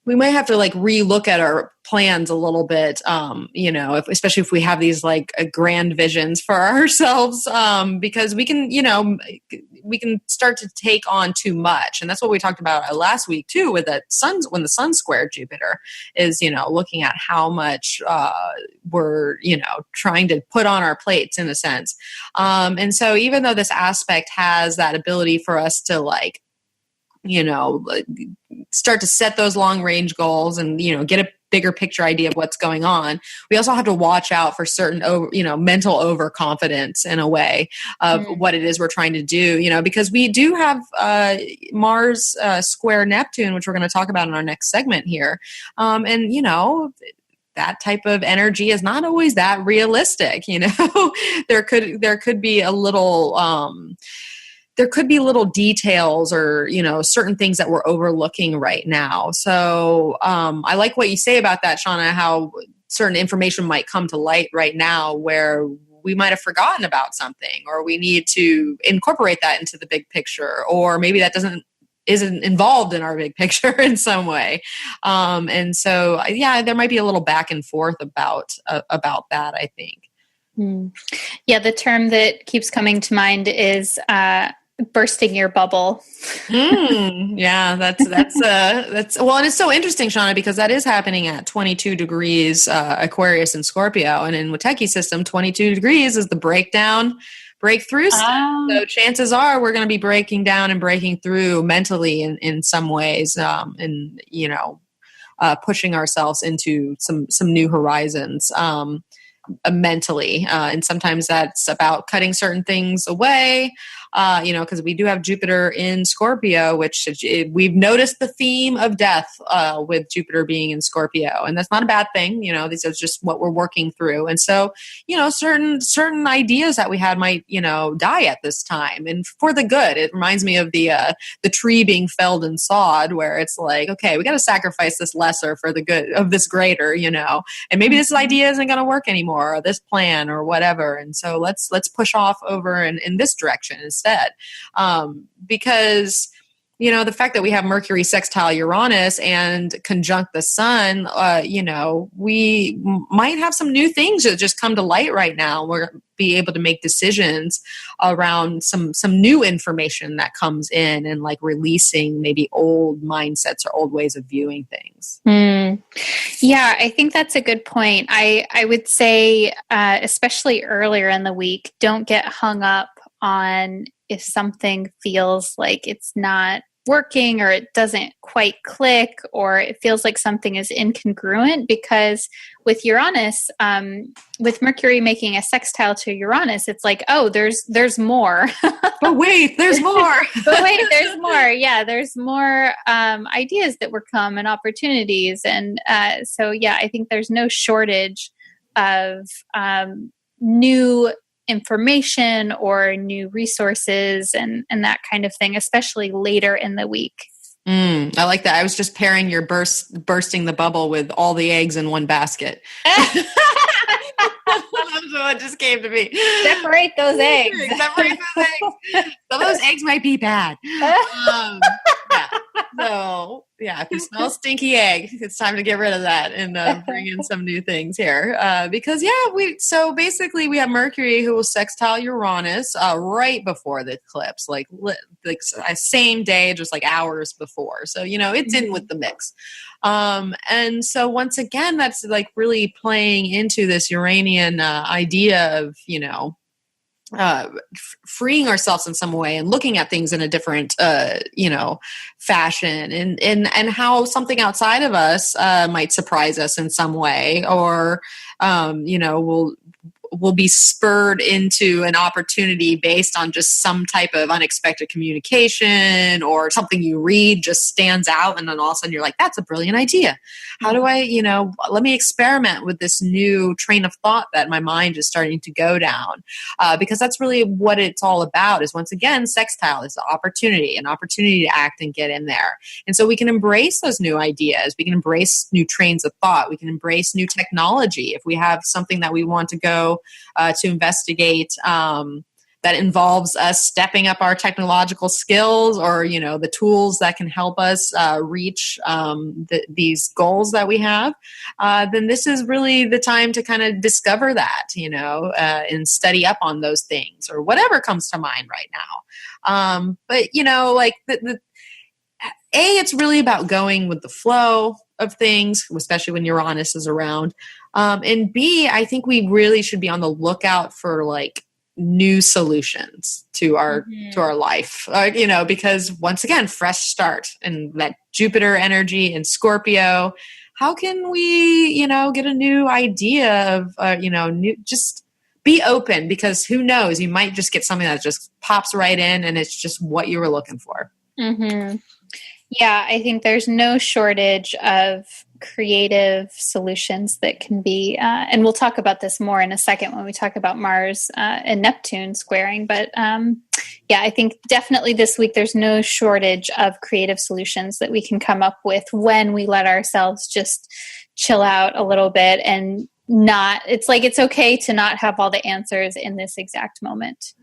we might have to like relook at our plans a little bit, you know, especially if we have these like grand visions for ourselves, because we can, you know, we can start to take on too much. And that's what we talked about last week too, with the when the sun squared Jupiter, is, you know, looking at how much we're, you know, trying to put on our plates in a sense. And so even though this aspect has that ability for us to like, you know, start to set those long range goals and, you know, get a bigger picture idea of what's going on, we also have to watch out for certain, you know, mental overconfidence in a way of what it is we're trying to do, you know, because we do have Mars square Neptune, which we're going to talk about in our next segment here. And, you know, that type of energy is not always that realistic, you know. there could be a little there could be little details or, you know, certain things that we're overlooking right now. So I like what you say about that, Shawna, how certain information might come to light right now where we might have forgotten about something, or we need to incorporate that into the big picture, or maybe that isn't involved in our big picture in some way. And so, yeah, there might be a little back and forth about that, I think. Yeah, the term that keeps coming to mind is bursting your bubble. Yeah, that's well, and it's so interesting, Shawna, because that is happening at 22 degrees Aquarius and Scorpio, and in Wateki system, 22 degrees is the breakthrough step. So chances are we're going to be breaking down and breaking through mentally in some ways, and, you know, pushing ourselves into some new horizons. Mentally. And sometimes that's about cutting certain things away, you know, because we do have Jupiter in Scorpio, which we've noticed the theme of death with Jupiter being in Scorpio. And that's not a bad thing. You know, this is just what we're working through. And so, you know, certain ideas that we had might, you know, die at this time, and for the good. It reminds me of the tree being felled and sawed, where it's like, okay, we got to sacrifice this lesser for the good of this greater, you know, and maybe this idea isn't going to work anymore, or this plan or whatever. And so let's push off over in this direction instead. Because, you know, the fact that we have Mercury sextile Uranus and conjunct the sun, you know, we might have some new things that just come to light right now. We're be able to make decisions around some new information that comes in, and like releasing maybe old mindsets or old ways of viewing things. Yeah, I think that's a good point. I would say, especially earlier in the week, don't get hung up on if something feels like it's not working, or it doesn't quite click, or it feels like something is incongruent, because with Uranus, with Mercury making a sextile to Uranus, it's like, oh, there's more. But wait, there's more. There's more. Yeah, there's more ideas that will come, and opportunities. And so, yeah, I think there's no shortage of new information or new resources and that kind of thing, especially later in the week. I like that. I was just pairing your bursting the bubble with all the eggs in one basket. That's what just came to me. Separate those eggs. Some of those eggs might be bad. Yeah. So yeah, if you smell stinky egg, it's time to get rid of that and bring in some new things here. Because so basically we have Mercury who will sextile Uranus right before the eclipse, like same day, just like hours before. So it's in with the mix. And so once again, that's like really playing into this Uranian idea of freeing ourselves in some way and looking at things in a different, fashion, and how something outside of us might surprise us in some way, or will be spurred into an opportunity based on just some type of unexpected communication, or something you read just stands out, and then all of a sudden you're like, that's a brilliant idea. How do I, let me experiment with this new train of thought that my mind is starting to go down, because that's really what it's all about. Is once again, sextile is an opportunity to act and get in there. And so we can embrace those new ideas. We can embrace new trains of thought. We can embrace new technology. If we have something that we want to go to investigate that involves us stepping up our technological skills, or the tools that can help us reach these goals that we have, then this is really the time to kind of discover that, and study up on those things, or whatever comes to mind right now. But like it's really about going with the flow of things, especially when Uranus is around. And B, I think we really should be on the lookout for like new solutions to our life, because once again, fresh start, and that Jupiter energy in Scorpio. How can we, get a new idea of, new, just be open, because who knows, you might just get something that just pops right in and it's just what you were looking for. Mm-hmm. Yeah, I think there's no shortage of creative solutions that can be, and we'll talk about this more in a second when we talk about Mars and Neptune squaring. But I think definitely this week there's no shortage of creative solutions that we can come up with when we let ourselves just chill out a little bit, and it's okay to not have all the answers in this exact moment.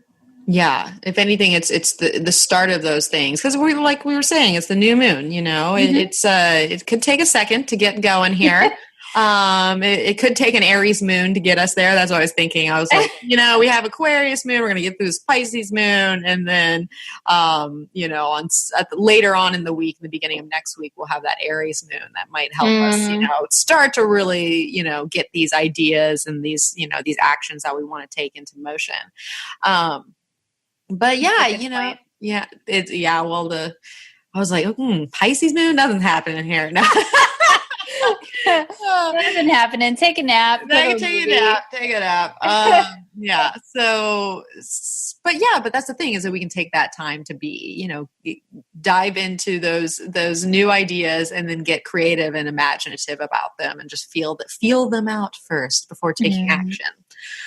Yeah, if anything, it's the start of those things, because we were saying, it's the new moon. Mm-hmm. It could take a second to get going here. It could take an Aries moon to get us there. That's what I was thinking. I was like, we have Aquarius moon. We're going to get through this Pisces moon, and then later on in the week, in the beginning of next week, we'll have that Aries moon that might help us, start to really, get these ideas and these actions that we want to take into motion. But I was like, Pisces moon doesn't happen in here. No. Nothing happening. Take a nap. Take a nap. But that's the thing, is that we can take that time to be, dive into those new ideas, and then get creative and imaginative about them, and just feel them out first before taking action.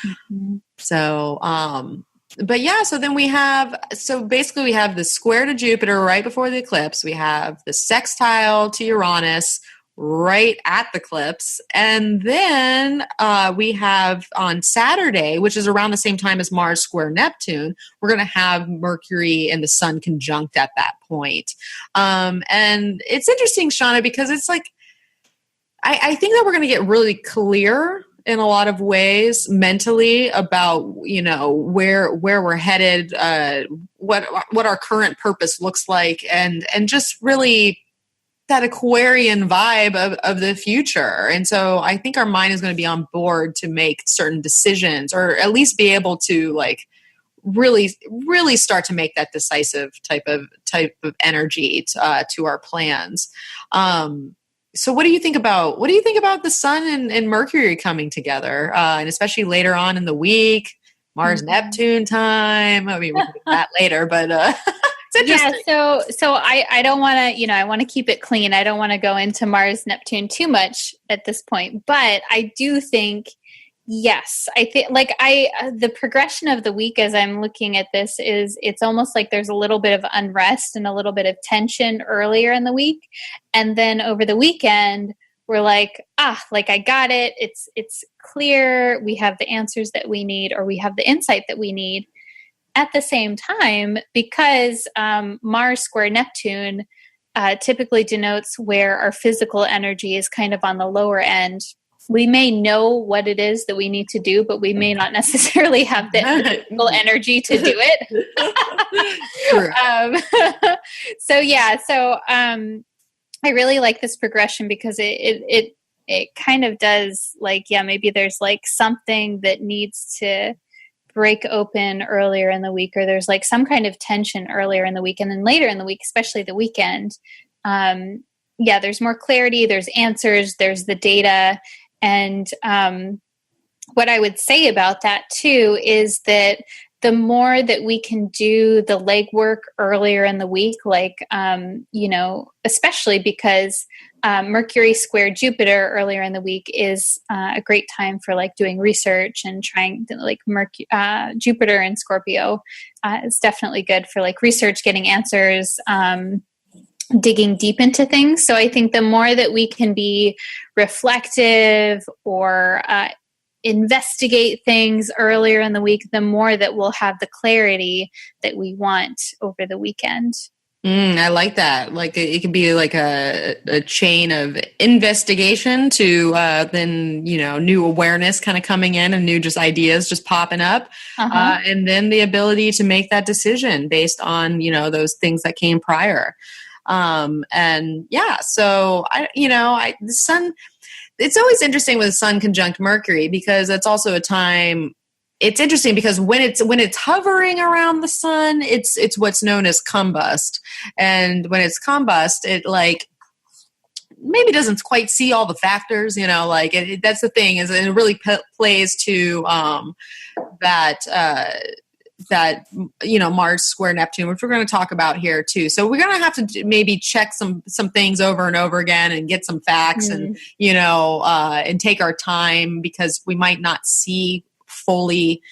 Mm-hmm. So, so then we have the square to Jupiter right before the eclipse. We have the sextile to Uranus right at the eclipse. And then we have on Saturday, which is around the same time as Mars square Neptune, we're going to have Mercury and the Sun conjunct at that point. And it's interesting, Shawna, because it's like, I think that we're going to get really clear in a lot of ways mentally about, where we're headed, what our current purpose looks like, and just really that Aquarian vibe of the future. And so I think our mind is going to be on board to make certain decisions, or at least be able to really, really start to make that decisive type of energy to our plans. So what do you think about the Sun and Mercury coming together, and especially later on in the week, Mars Neptune time? I mean, we'll get that later, but it's interesting. Yeah. So I don't want to, I want to keep it clean. I don't want to go into Mars Neptune too much at this point, but I do think, yes, I think the progression of the week as I'm looking at this is, it's almost like there's a little bit of unrest and a little bit of tension earlier in the week. And then over the weekend, we're like, I got it. It's clear. We have the answers that we need, or we have the insight that we need. At the same time, because Mars square Neptune typically denotes where our physical energy is kind of on the lower end. We may know what it is that we need to do, but we may not necessarily have the physical energy to do it. I really like this progression because it kind of does, like, yeah, maybe there's like something that needs to break open earlier in the week, or there's like some kind of tension earlier in the week, and then later in the week, especially the weekend, there's more clarity, there's answers, there's the data. And what I would say about that too is that the more that we can do the legwork earlier in the week, like, especially because Mercury square Jupiter earlier in the week is a great time for like doing research and trying to, like, Jupiter in Scorpio is definitely good for like research, getting answers, digging deep into things. So I think the more that we can be reflective or investigate things earlier in the week, the more that we'll have the clarity that we want over the weekend. I like that. Like it can be like a chain of investigation to then, new awareness kind of coming in and new just ideas just popping up. And then the ability to make that decision based on, those things that came prior. So the sun, it's always interesting with the sun conjunct Mercury, because it's also a time. It's interesting because when it's hovering around the sun, it's what's known as combust. And when it's combust, it like maybe doesn't quite see all the factors, that's the thing, is it really plays to that Mars square Neptune, which we're going to talk about here too. So we're going to have to maybe check some things over and over again and get some facts and take our time, because we might not see fully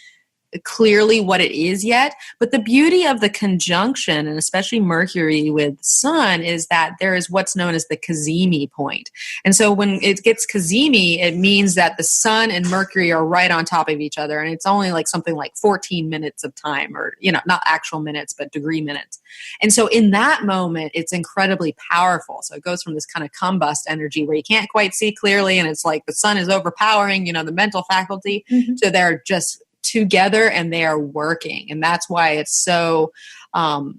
clearly what it is yet. But the beauty of the conjunction, and especially Mercury with Sun, is that there is what's known as the Cazimi point. And so when it gets Cazimi, it means that the Sun and Mercury are right on top of each other. And it's only like something like 14 minutes of time, or, not actual minutes, but degree minutes. And so in that moment, it's incredibly powerful. So it goes from this kind of combust energy where you can't quite see clearly, and it's like the sun is overpowering, the mental faculty. So they're just together and they are working. And that's why it's so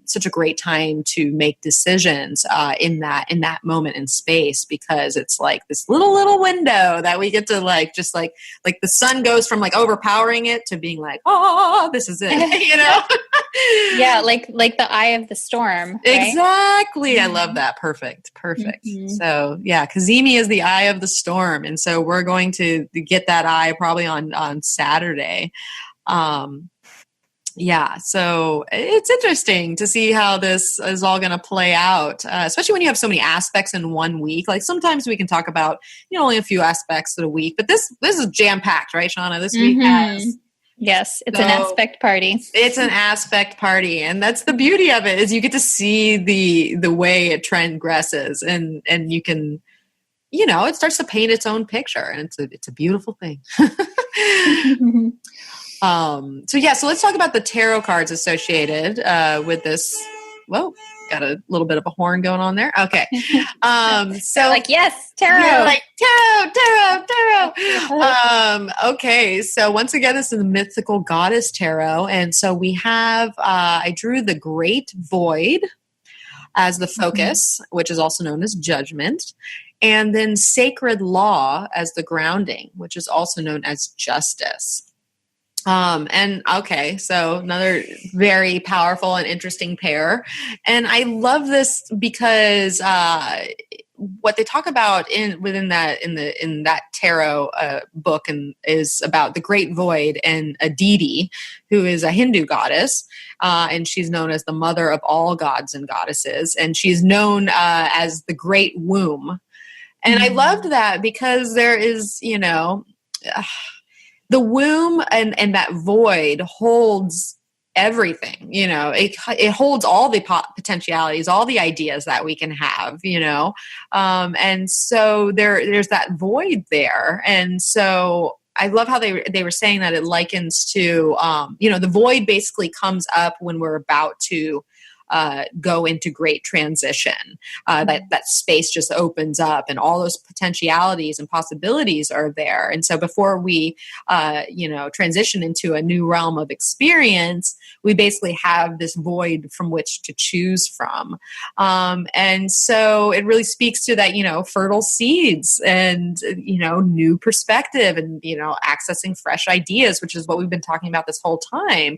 such a great time to make decisions in that moment in space, because it's like this little window that we get to like the sun goes from like overpowering it to being like, oh, this is it, Yeah, like the eye of the storm, right? Exactly. I love that. Perfect. So yeah, Cazimi is the eye of the storm, and so we're going to get that eye probably on Saturday. So it's interesting to see how this is all going to play out, especially when you have so many aspects in one week. Like sometimes we can talk about, only a few aspects of the week, but this is jam-packed, right, Shawna? This week has... Yes, it's an aspect party. It's an aspect party, and that's the beauty of it, is you get to see the way it transgresses, and you can, it starts to paint its own picture, and it's a beautiful thing. So let's talk about the tarot cards associated with this. Whoa, got a little bit of a horn going on there. Okay. So like, yes, tarot. Yeah, like tarot. Okay. So once again, this is the mythical goddess tarot. And so we have, I drew the Great Void as the focus, which is also known as judgment. And then sacred law as the grounding, which is also known as justice. So another very powerful and interesting pair. And I love this because what they talk about in that tarot book is about the Great Void and Aditi, who is a Hindu goddess, and she's known as the mother of all gods and goddesses, and she's known as the Great Womb. And I loved that because there is, the womb and that void holds everything, it holds all the potentialities, all the ideas that we can have, and so there's that void there. And so I love how they were saying that it likens to, the void basically comes up when we're about to go into great transition. That space just opens up, and all those potentialities and possibilities are there. And so before we, transition into a new realm of experience, we basically have this void from which to choose from. And so it really speaks to that, fertile seeds and, new perspective and, accessing fresh ideas, which is what we've been talking about this whole time.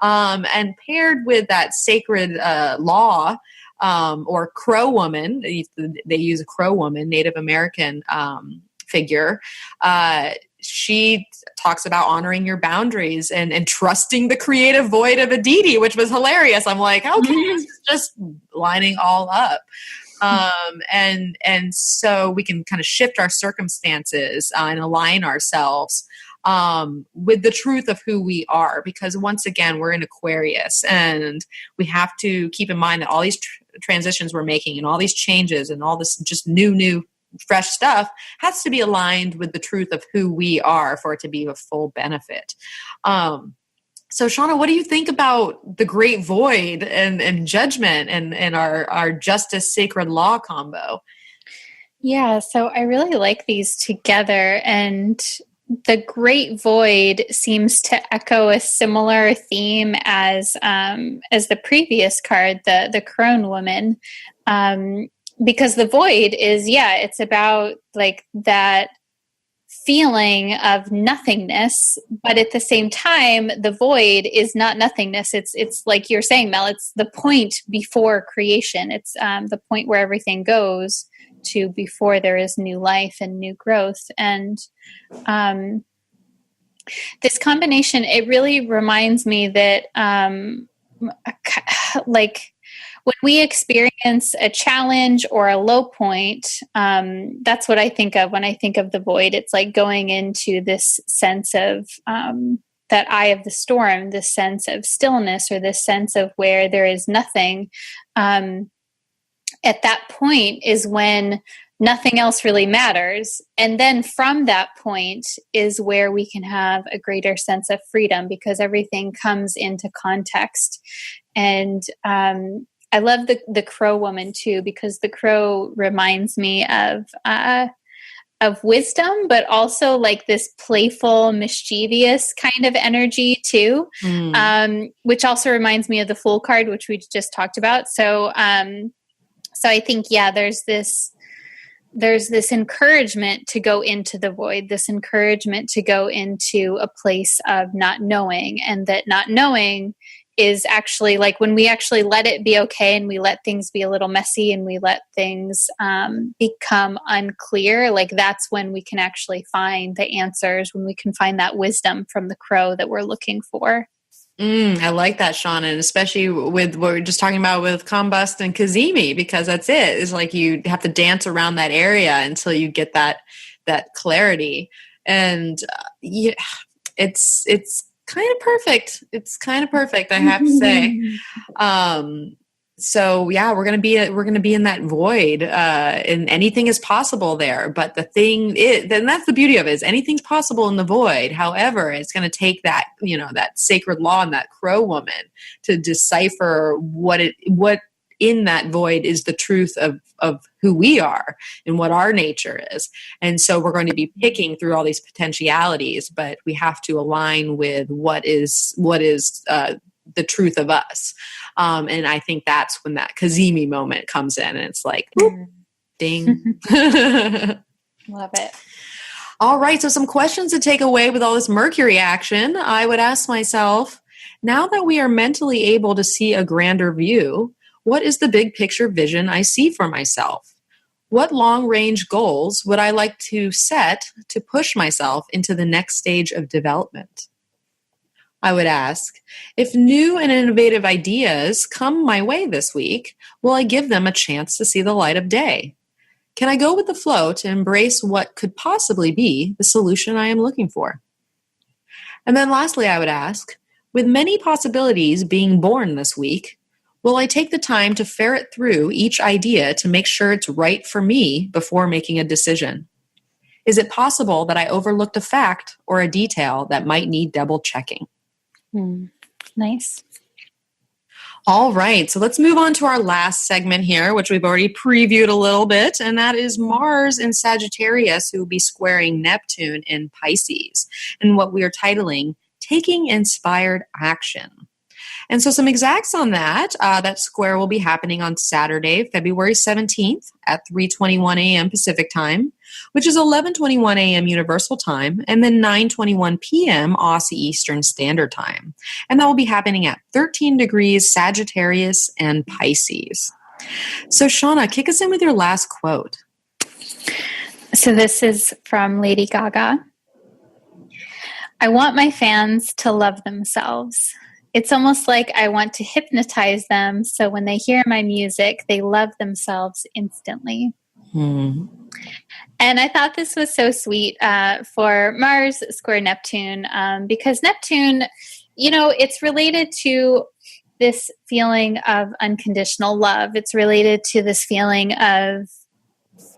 And paired with that sacred law, or crow woman, they use a crow woman, Native American figure. She talks about honoring your boundaries and trusting the creative void of a deity, which was hilarious. I'm like, okay, this is just lining all up. And so we can kind of shift our circumstances and align ourselves with the truth of who we are, because once again, we're in Aquarius, and we have to keep in mind that all these transitions we're making and all these changes and all this just new fresh stuff has to be aligned with the truth of who we are for it to be a full benefit. So Shawna, what do you think about the great void and judgment and our justice sacred law combo? Yeah, so I really like these together, and the great void seems to echo a similar theme as the previous card, the crone woman, because the void is, it's about like that feeling of nothingness, but at the same time, the void is not nothingness. It's like you're saying, Mel, it's the point before creation. It's the point where everything goes to before there is new life and new growth. And this combination, it really reminds me that like when we experience a challenge or a low point, that's what I think of when I think of the void. It's like going into this sense of that eye of the storm, this sense of stillness, or this sense of where there is nothing. At that point is when nothing else really matters. And then from that point is where we can have a greater sense of freedom, because everything comes into context. And I love the crow woman too, because the crow reminds me of wisdom, but also like this playful, mischievous kind of energy too, which also reminds me of the Fool card, which we just talked about. So I think, there's this encouragement to go into the void, this encouragement to go into a place of not knowing, and that not knowing is actually like when we actually let it be okay, and we let things be a little messy, and we let things become unclear, like that's when we can actually find the answers, when we can find that wisdom from the crow that we're looking for. I like that, Shawna, and especially with what we're just talking about with combust and Kazemi, because that's it. It's like you have to dance around that area until you get that clarity, and it's kind of perfect. It's kind of perfect, I have to say. So we're gonna be in that void, and anything is possible there. But the thing is, and that's the beauty of it, is anything's possible in the void. However, it's going to take that that sacred law and that crow woman to decipher what in that void is the truth of who we are and what our nature is. And so we're going to be picking through all these potentialities, but we have to align with what is the truth of us. And I think that's when that Kazemi moment comes in, and it's like, whoop, ding. Love it. All right. So some questions to take away with all this Mercury action. I would ask myself, now that we are mentally able to see a grander view, what is the big picture vision I see for myself? What long-range goals would I like to set to push myself into the next stage of development? I would ask, if new and innovative ideas come my way this week, will I give them a chance to see the light of day? Can I go with the flow to embrace what could possibly be the solution I am looking for? And then lastly, I would ask, with many possibilities being born this week, will I take the time to ferret through each idea to make sure it's right for me before making a decision? Is it possible that I overlooked a fact or a detail that might need double checking? Nice. All right, so let's move on to our last segment here, which we've already previewed a little bit, and that is Mars in Sagittarius, who will be squaring Neptune in Pisces, and what we are titling Taking Inspired Action. And so some exacts on that. That square will be happening on Saturday, February 17th at 3:21 a.m. Pacific time, which is 11:21 a.m. Universal time, and then 9:21 p.m. Aussie Eastern Standard Time. And that will be happening at 13 degrees Sagittarius and Pisces. So Shawna, kick us in with your last quote. So this is from Lady Gaga. I want my fans to love themselves. It's almost like I want to hypnotize them so when they hear my music, they love themselves instantly. And I thought this was so sweet for Mars square Neptune because Neptune, it's related to this feeling of unconditional love. It's related to this feeling of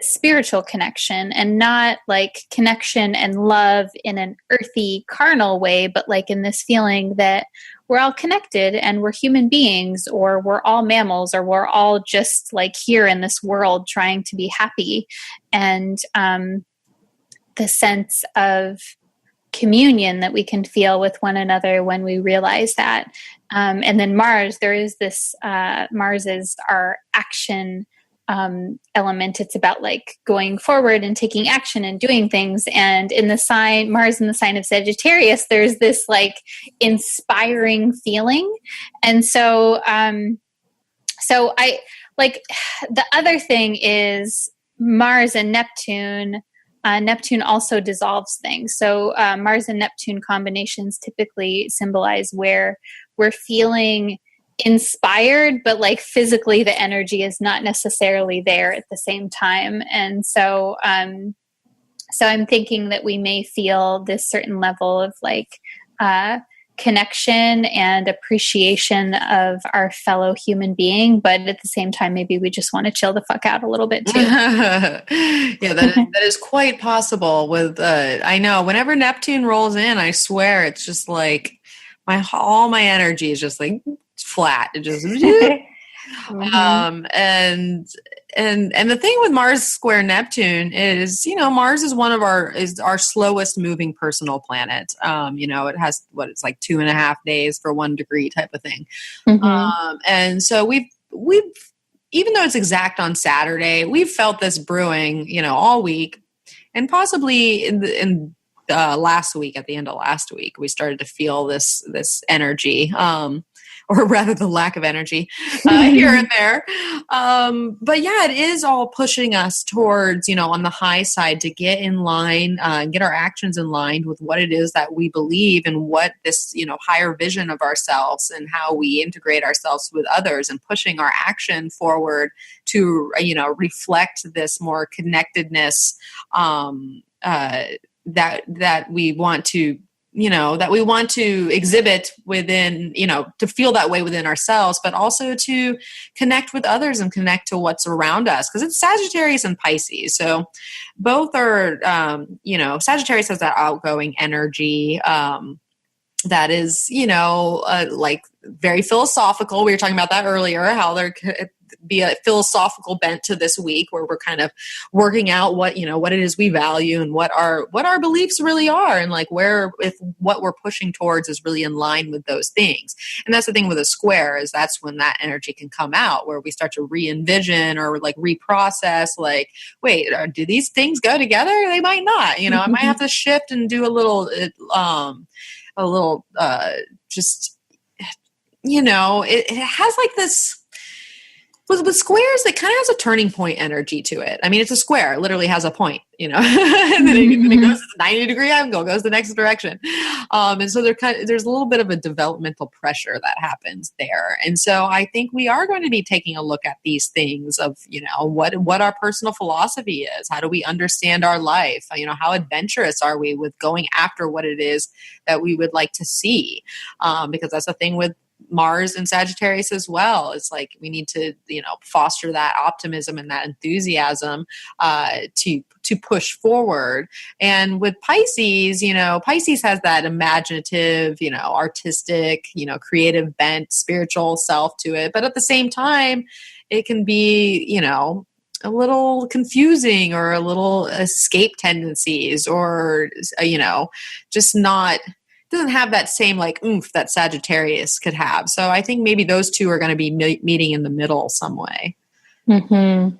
spiritual connection, and not like connection and love in an earthy, carnal way, but like in this feeling that we're all connected and we're human beings, or we're all mammals, or we're all just like here in this world trying to be happy. And the sense of communion that we can feel with one another when we realize that. And then Mars, there is this, Mars is our action element. It's about like going forward and taking action and doing things. And in the sign, Mars in the sign of Sagittarius, there's this like inspiring feeling. And so, so I like the other thing is Mars and Neptune. Neptune also dissolves things. So Mars and Neptune combinations typically symbolize where we're feeling inspired, but like physically the energy is not necessarily there at the same time. And so so I'm thinking that we may feel this certain level of like connection and appreciation of our fellow human being, but at the same time maybe we just want to chill the fuck out a little bit too. Yeah, that is quite possible with I know whenever Neptune rolls in, I swear it's just like all my energy is just like flat. It just and the thing with Mars square Neptune is, Mars is our slowest moving personal planet. It has it's like 2.5 days for 1 degree type of thing. And so we've even though it's exact on Saturday, we've felt this brewing, all week, and possibly in last week, at the end of last week, we started to feel this energy. Or rather the lack of energy here and there. But yeah, it is all pushing us towards, on the high side to get in line, get our actions in line with what it is that we believe and what this, higher vision of ourselves and how we integrate ourselves with others, and pushing our action forward to, reflect this more connectedness that we want to that we want to exhibit within, to feel that way within ourselves, but also to connect with others and connect to what's around us. Because it's Sagittarius and Pisces. So both are, Sagittarius has that outgoing energy that is, like very philosophical. We were talking about that earlier, how there could be a philosophical bent to this week where we're kind of working out what it is we value and what our beliefs really are, and like if what we're pushing towards is really in line with those things. And that's the thing with a square, is that's when that energy can come out, where we start to re-envision or like reprocess, like, wait, do these things go together? They might not, I might have to shift and do a little just, it has like this. With squares, it kind of has a turning point energy to it. I mean, it's a square. It literally has a point, and then it goes 90 degree angle, goes the next direction. And so there's a little bit of a developmental pressure that happens there. And so I think we are going to be taking a look at these things of, what our personal philosophy is. How do we understand our life? How adventurous are we with going after what it is that we would like to see? Because that's the thing with Mars in Sagittarius as well. It's like we need to, foster that optimism and that enthusiasm to push forward. And with Pisces, Pisces has that imaginative, artistic, creative bent, spiritual self to it. But at the same time, it can be, a little confusing or a little escape tendencies or, just not, doesn't have that same like oomph that Sagittarius could have. So I think maybe those two are going to be meeting in the middle some way. Mm-hmm.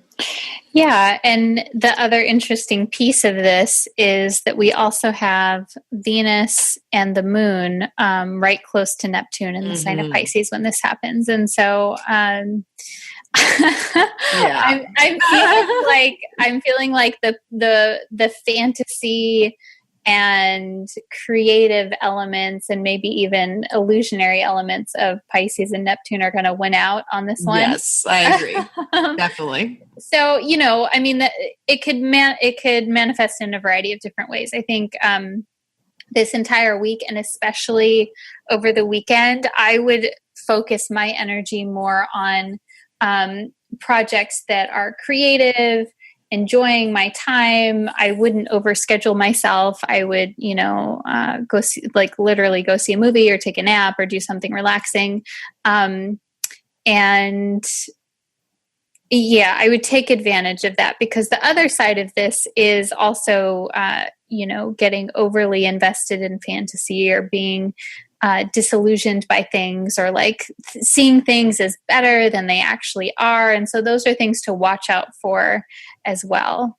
Yeah. And the other interesting piece of this is that we also have Venus and the moon right close to Neptune in the sign of Pisces when this happens. And so yeah. I'm feeling like the fantasy and creative elements and maybe even illusionary elements of Pisces and Neptune are going to win out on this one. Yes, I agree. Definitely. So, it could manifest in a variety of different ways. I think this entire week, and especially over the weekend, I would focus my energy more on projects that are creative, enjoying my time. I wouldn't overschedule myself. I would, go see, literally go see a movie or take a nap or do something relaxing. And yeah, I would take advantage of that, because the other side of this is also, getting overly invested in fantasy or being disillusioned by things, or seeing things as better than they actually are. And so those are things to watch out for as well.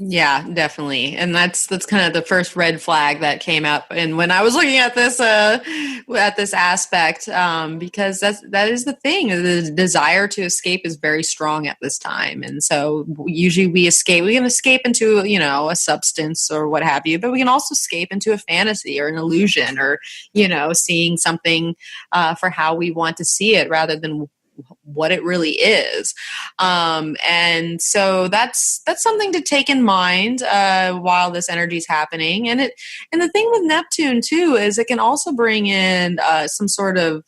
Yeah, definitely. And that's kind of the first red flag that came up. And when I was looking at this aspect, because that is the thing, the desire to escape is very strong at this time. And so usually we can escape into, a substance or what have you, but we can also escape into a fantasy or an illusion or, seeing something for how we want to see it rather than what it really is. And so that's something to take in mind while this energy is happening. And the thing with Neptune too is it can also bring in some sort of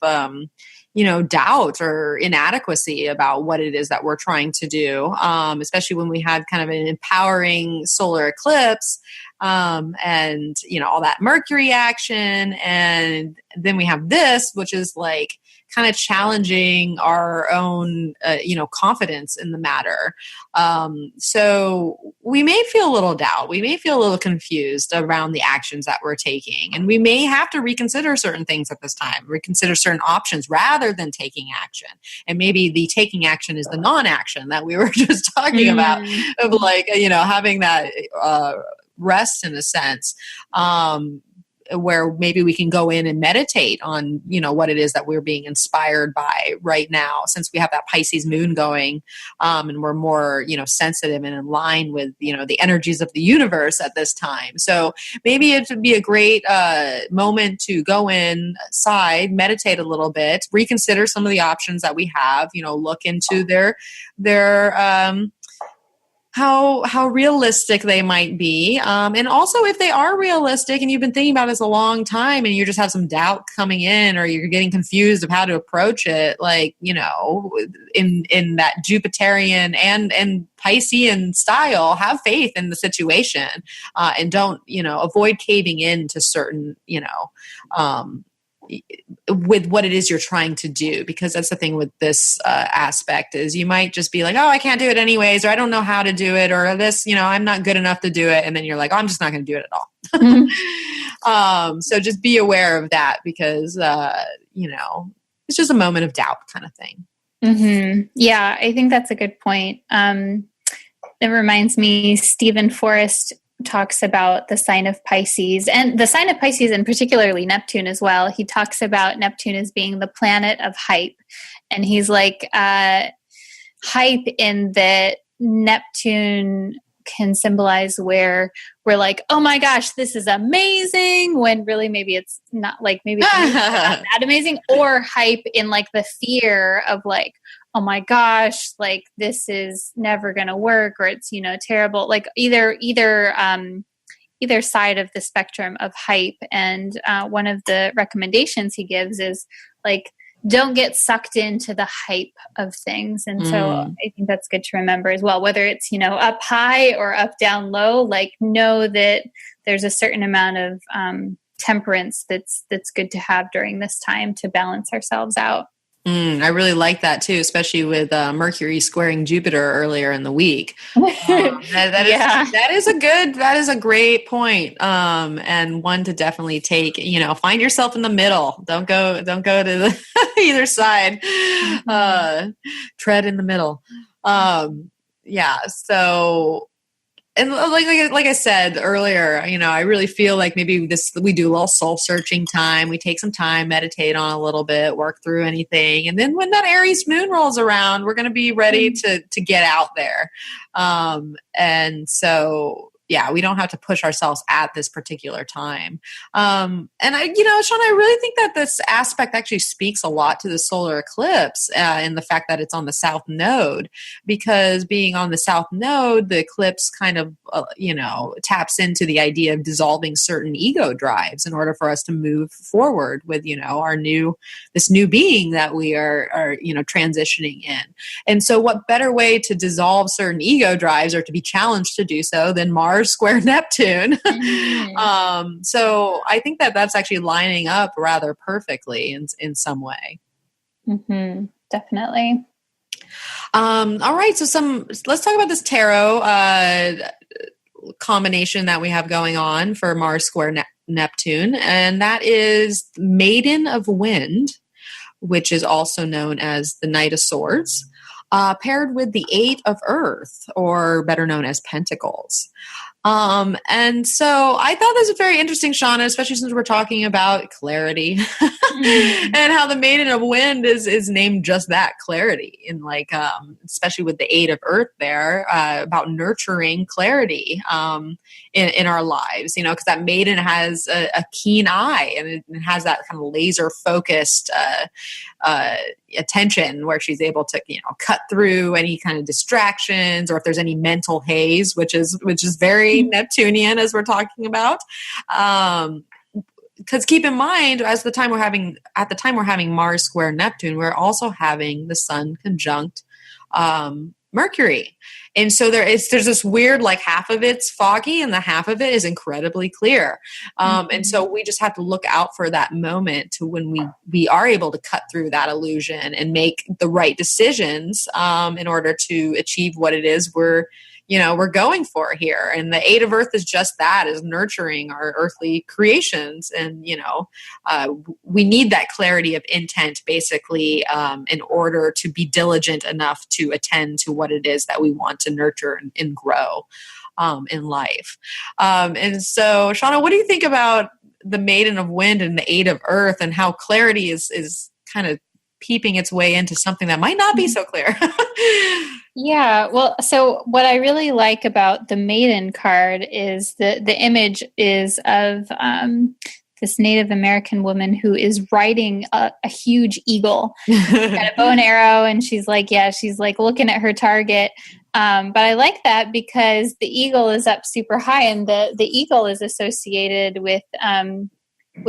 doubt or inadequacy about what it is that we're trying to do, especially when we had kind of an empowering solar eclipse, and all that Mercury action, and then we have this, which is like kind of challenging our own, confidence in the matter. So we may feel a little doubt. We may feel a little confused around the actions that we're taking. And we may have to reconsider certain things at this time, reconsider certain options rather than taking action. And maybe the taking action is the non-action that we were just talking about, of having that rest in a sense. Where maybe we can go in and meditate on, what it is that we're being inspired by right now, since we have that Pisces moon going, and we're more, sensitive and in line with, the energies of the universe at this time. So maybe it would be a great moment to go inside, meditate a little bit, reconsider some of the options that we have, look into their how realistic they might be. And also if they are realistic and you've been thinking about this a long time and you just have some doubt coming in, or you're getting confused of how to approach it, in that Jupiterian and Piscean style, have faith in the situation, and don't, avoid caving in to certain, with what it is you're trying to do, because that's the thing with this aspect is you might just be like, oh, I can't do it anyways, or I don't know how to do it, or this, I'm not good enough to do it. And then you're like, oh, I'm just not going to do it at all. Mm-hmm. So just be aware of that, because, it's just a moment of doubt kind of thing. Mm-hmm. Yeah, I think that's a good point. It reminds me, Stephen Forrest talks about the sign of Pisces, and the sign of Pisces, and particularly Neptune as well. He talks about Neptune as being the planet of hype. And he's like, hype in that Neptune can symbolize where we're like, oh my gosh, this is amazing, when really maybe it's not, maybe it's not that amazing, or hype in the fear of oh my gosh, this is never going to work, or it's, terrible, either side of the spectrum of hype. And one of the recommendations he gives is don't get sucked into the hype of things. And so I think that's good to remember as well, whether it's, up high or up down low, like know that there's a certain amount of temperance that's good to have during this time to balance ourselves out. I really like that too, especially with Mercury squaring Jupiter earlier in the week. That is a great point. And one to definitely take, find yourself in the middle. Don't go to the either side, tread in the middle. So, and like I said earlier, I really feel like maybe we do a little soul searching time. We take some time, meditate on a little bit, work through anything. And then when that Aries moon rolls around, we're going to be ready to get out there. And so, yeah, we don't have to push ourselves at this particular time. And Shawna, I really think that this aspect actually speaks a lot to the solar eclipse in the fact that it's on the south node, because being on the south node, the eclipse kind of, taps into the idea of dissolving certain ego drives in order for us to move forward with, this new being that we are transitioning in. And so what better way to dissolve certain ego drives or to be challenged to do so than Mars square Neptune. So I think that that's actually lining up rather perfectly in some way. Mm-hmm. Definitely. All right. So let's talk about this tarot combination that we have going on for Mars square Neptune. And that is Maiden of Wind, which is also known as the Knight of Swords, paired with the Eight of Earth, or better known as Pentacles. And so I thought this was very interesting, Shawna, especially since we're talking about clarity and how the Maiden of Wind is named just that, clarity, in especially with the Eight of Earth there, about nurturing clarity, in our lives, because that maiden has a keen eye, and it has that kind of laser focused, attention where she's able to, cut through any kind of distractions, or if there's any mental haze, which is very Neptunian, as we're talking about. Because keep in mind, at the time we're having Mars square Neptune, we're also having the Sun conjunct Mercury. And so there's this weird, half of it's foggy and the half of it is incredibly clear. And so we just have to look out for that moment to when we are able to cut through that illusion and make the right decisions in order to achieve what it is we're going for here. And the Eight of Earth is just that, is nurturing our earthly creations. And, we need that clarity of intent, basically, in order to be diligent enough to attend to what it is that we want to nurture and grow in life. And so, Shawna, what do you think about the Maiden of Wind and the Eight of Earth, and how clarity is kind of peeping its way into something that might not be so clear? Yeah, well, so what I really like about the Maiden card is the image is of this Native American woman who is riding a huge eagle. She's got a bow and arrow, and she's looking at her target. But I like that because the eagle is up super high, and the eagle is associated with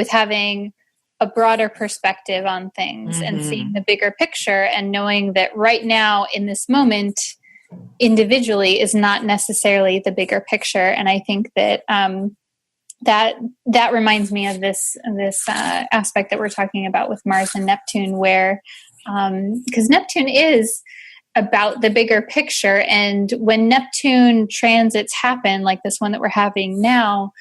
having a broader perspective on things and seeing the bigger picture, and knowing that right now in this moment individually is not necessarily the bigger picture. And I think that that reminds me of this aspect that we're talking about with Mars and Neptune, where because Neptune is about the bigger picture, and when Neptune transits happen, like this one that we're having now,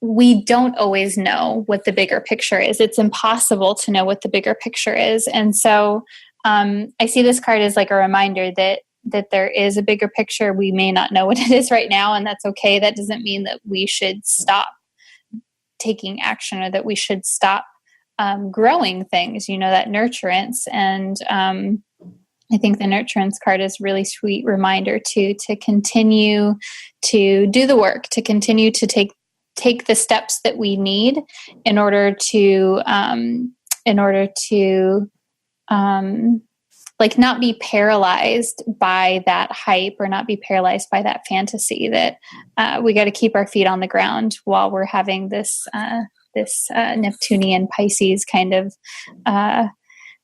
we don't always know what the bigger picture is. It's impossible to know what the bigger picture is. And so I see this card as like a reminder that there is a bigger picture. We may not know what it is right now, and that's okay. That doesn't mean that we should stop taking action, or that we should stop growing things, that nurturance. And I think the nurturance card is a really sweet reminder to continue to do the work, to continue to take the steps that we need in order to not be paralyzed by that hype, or not be paralyzed by that fantasy, that we got to keep our feet on the ground while we're having this this Neptunian Pisces kind of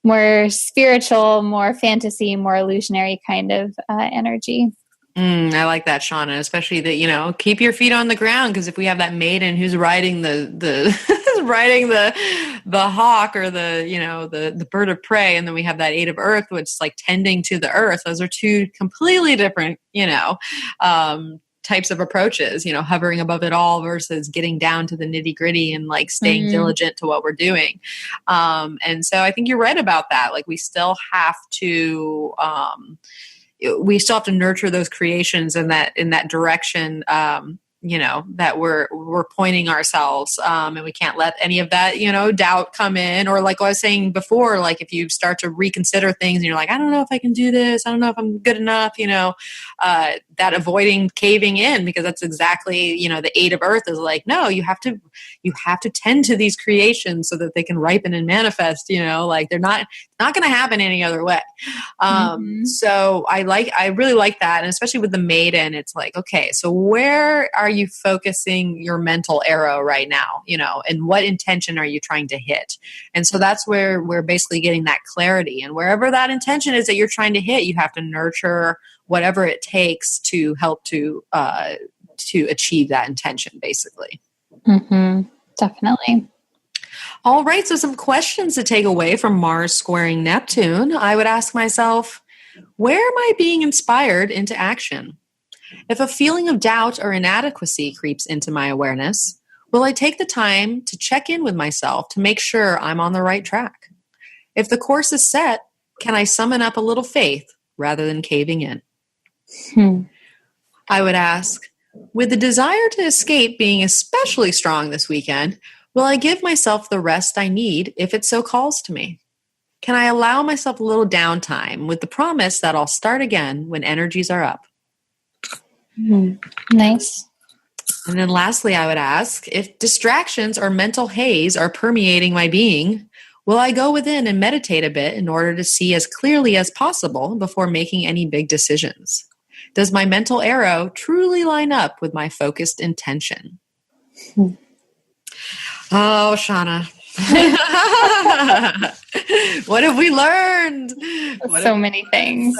more spiritual, more fantasy, more illusionary kind of energy. I like that, Shawna, especially that, keep your feet on the ground, because if we have that maiden who's riding the riding the hawk or the bird of prey, and then we have that eight of earth, which is like tending to the earth. Those are two completely different, types of approaches, hovering above it all versus getting down to the nitty gritty and like staying diligent to what we're doing. And so I think you're right about that. Like we still have to, nurture those creations in that direction, that we're pointing ourselves, and we can't let any of that, doubt come in. Or like I was saying before, like if you start to reconsider things and you're like, I don't know if I can do this, I don't know if I'm good enough, that avoiding caving in, because that's exactly, the eight of earth is like, no, you have to tend to these creations so that they can ripen and manifest, like they're not going to happen any other way. So I really like that. And especially with the maiden, it's like, okay, so where are you focusing your mental arrow right now, and what intention are you trying to hit? And so that's where we're basically getting that clarity. And wherever that intention is that you're trying to hit, you have to nurture whatever it takes to help to achieve that intention, basically. Definitely. All right. So some questions to take away from Mars squaring Neptune. I would ask myself, where am I being inspired into action? If a feeling of doubt or inadequacy creeps into my awareness, will I take the time to check in with myself to make sure I'm on the right track? If the course is set, can I summon up a little faith rather than caving in? I would ask, with the desire to escape being especially strong this weekend, will I give myself the rest I need if it so calls to me? Can I allow myself a little downtime with the promise that I'll start again when energies are up? Nice. And then lastly, I would ask, if distractions or mental haze are permeating my being, will I go within and meditate a bit in order to see as clearly as possible before making any big decisions? Does my mental arrow truly line up with my focused intention? Oh, Shawna. What have we learned? So many things.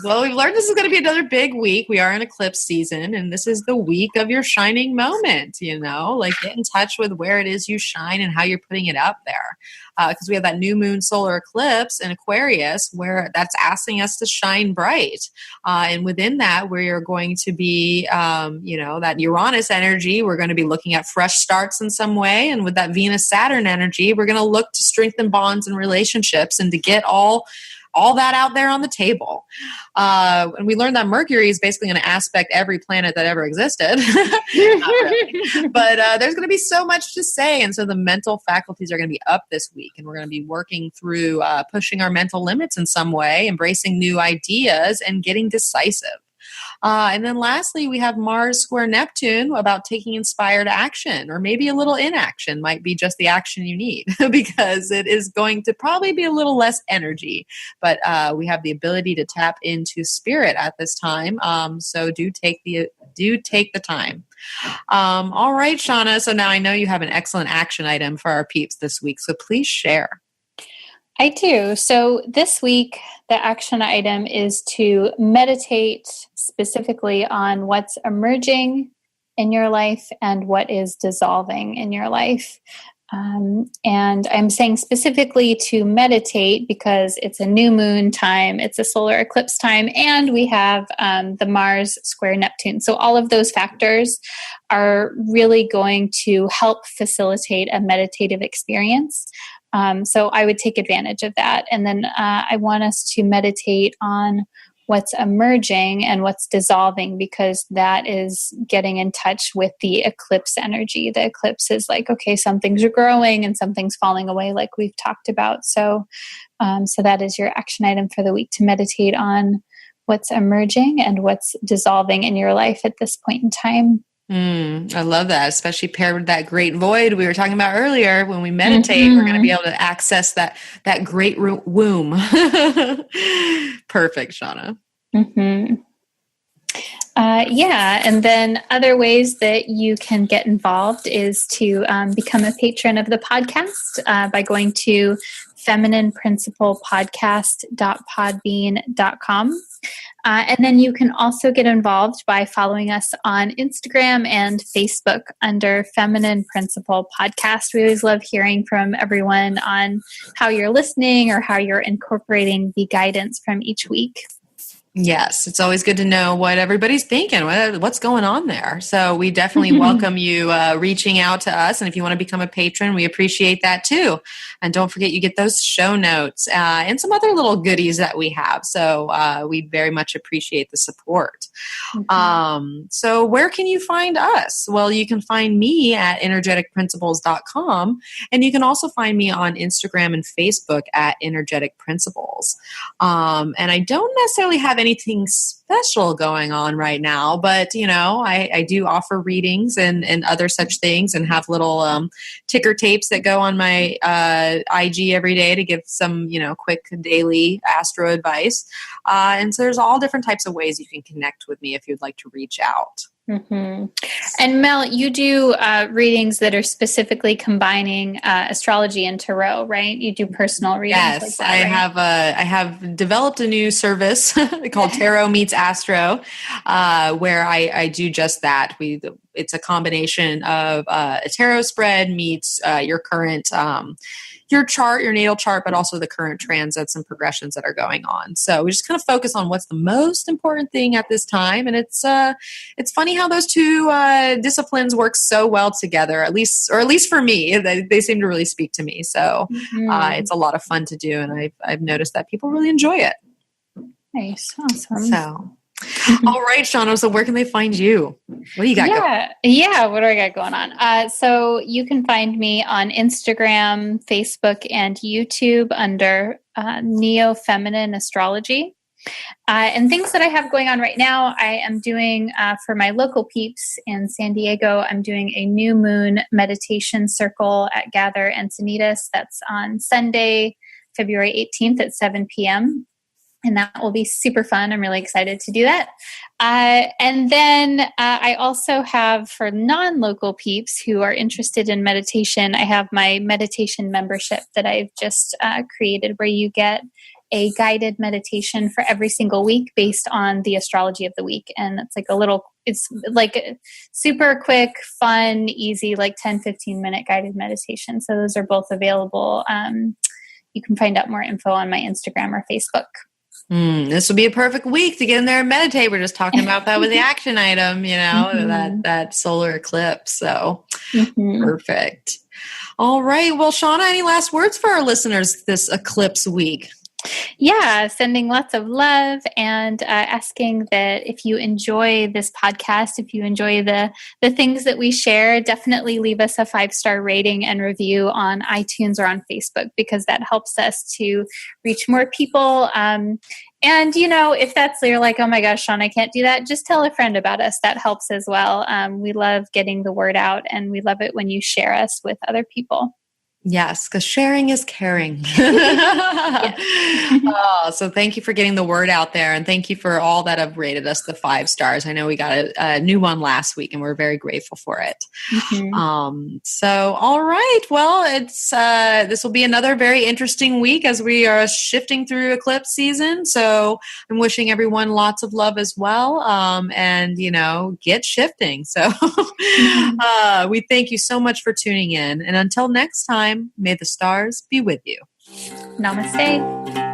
Well, we've learned this is going to be another big week. We are in eclipse season, and this is the week of your shining moment, like get in touch with where it is you shine and how you're putting it out there. Because we have that new moon solar eclipse in Aquarius where that's asking us to shine bright. And within that, we're going to be, that Uranus energy, we're going to be looking at fresh starts in some way. And with that Venus-Saturn energy, we're going to look to strengthen bonds and relationships and to get all that out there on the table. And we learned that Mercury is basically going to aspect every planet that ever existed. Not really. But there's going to be so much to say. And so the mental faculties are going to be up this week. And we're going to be working through pushing our mental limits in some way, embracing new ideas, and getting decisive. And then lastly, we have Mars square Neptune about taking inspired action, or maybe a little inaction might be just the action you need because it is going to probably be a little less energy. But we have the ability to tap into spirit at this time. So do take the time. All right, Shawna. So now I know you have an excellent action item for our peeps this week. So please share. I do. So this week, the action item is to meditate specifically on what's emerging in your life and what is dissolving in your life. And I'm saying specifically to meditate because it's a new moon time, it's a solar eclipse time, and we have the Mars square Neptune. So all of those factors are really going to help facilitate a meditative experience. So I would take advantage of that. And then I want us to meditate on what's emerging and what's dissolving, because that is getting in touch with the eclipse energy. The eclipse is like, okay, some things are growing and some things falling away, like we've talked about. So that is your action item for the week, to meditate on what's emerging and what's dissolving in your life at this point in time. I love that, especially paired with that great void we were talking about earlier. When we meditate, we're going to be able to access that great womb. Perfect, Shawna. Yeah, and then other ways that you can get involved is to become a patron of the podcast by going to feminineprinciplepodcast.podbean.com. And then you can also get involved by following us on Instagram and Facebook under Feminine Principle Podcast. We always love hearing from everyone on how you're listening or how you're incorporating the guidance from each week. Yes, it's always good to know what everybody's thinking, what's going on there. So we definitely welcome you reaching out to us. And if you want to become a patron, we appreciate that too. And don't forget, you get those show notes and some other little goodies that we have. So we very much appreciate the support. So where can you find us? Well, you can find me at energeticprinciples.com. And you can also find me on Instagram and Facebook at Energetic Principles. And I don't necessarily have anything special going on right now, but I do offer readings and other such things, and have little ticker tapes that go on my IG every day to give some quick daily astro advice. And so there's all different types of ways you can connect with me if you'd like to reach out. Mm-hmm. And Mel, you do readings that are specifically combining astrology and tarot, right? You do personal readings. Yes, like that, right? I have developed a new service called Tarot Meets Astro, where I do just that. It's a combination of a tarot spread meets your current your chart, your natal chart, but also the current transits and progressions that are going on. So we just kind of focus on what's the most important thing at this time. And it's funny how those two disciplines work so well together, at least for me. They seem to really speak to me. So it's a lot of fun to do. And I've noticed that people really enjoy it. Nice. Awesome. So. All right, Shawna. So where can they find you? What do you got going? Yeah. What do I got going on? So you can find me on Instagram, Facebook, and YouTube under Neo Feminine Astrology. And things that I have going on right now, I am doing for my local peeps in San Diego, I'm doing a new moon meditation circle at Gather Encinitas. That's on Sunday, February 18th at 7 p.m. And that will be super fun. I'm really excited to do that. And then I also have, for non-local peeps who are interested in meditation, I have my meditation membership that I've just created, where you get a guided meditation for every single week based on the astrology of the week. And it's like a super quick, fun, easy, like 10, 15-minute guided meditation. So those are both available. You can find out more info on my Instagram or Facebook. This will be a perfect week to get in there and meditate. We're just talking about that with the action item, that solar eclipse. So perfect. All right. Well, Shawna, any last words for our listeners this eclipse week? Yeah, sending lots of love and asking that if you enjoy this podcast, if you enjoy the things that we share, definitely leave us a 5-star rating and review on iTunes or on Facebook, because that helps us to reach more people. And, if you're like, oh my gosh, Sean, I can't do that, just tell a friend about us. That helps as well. We love getting the word out, and we love it when you share us with other people. Yes, because sharing is caring. So thank you for getting the word out there, and thank you for all that have rated us the 5 stars. I know we got a new one last week, and we're very grateful for it. So, all right. Well, it's this will be another very interesting week as we are shifting through eclipse season. So I'm wishing everyone lots of love as well, and get shifting. So we thank you so much for tuning in, and until next time, may the stars be with you. Namaste.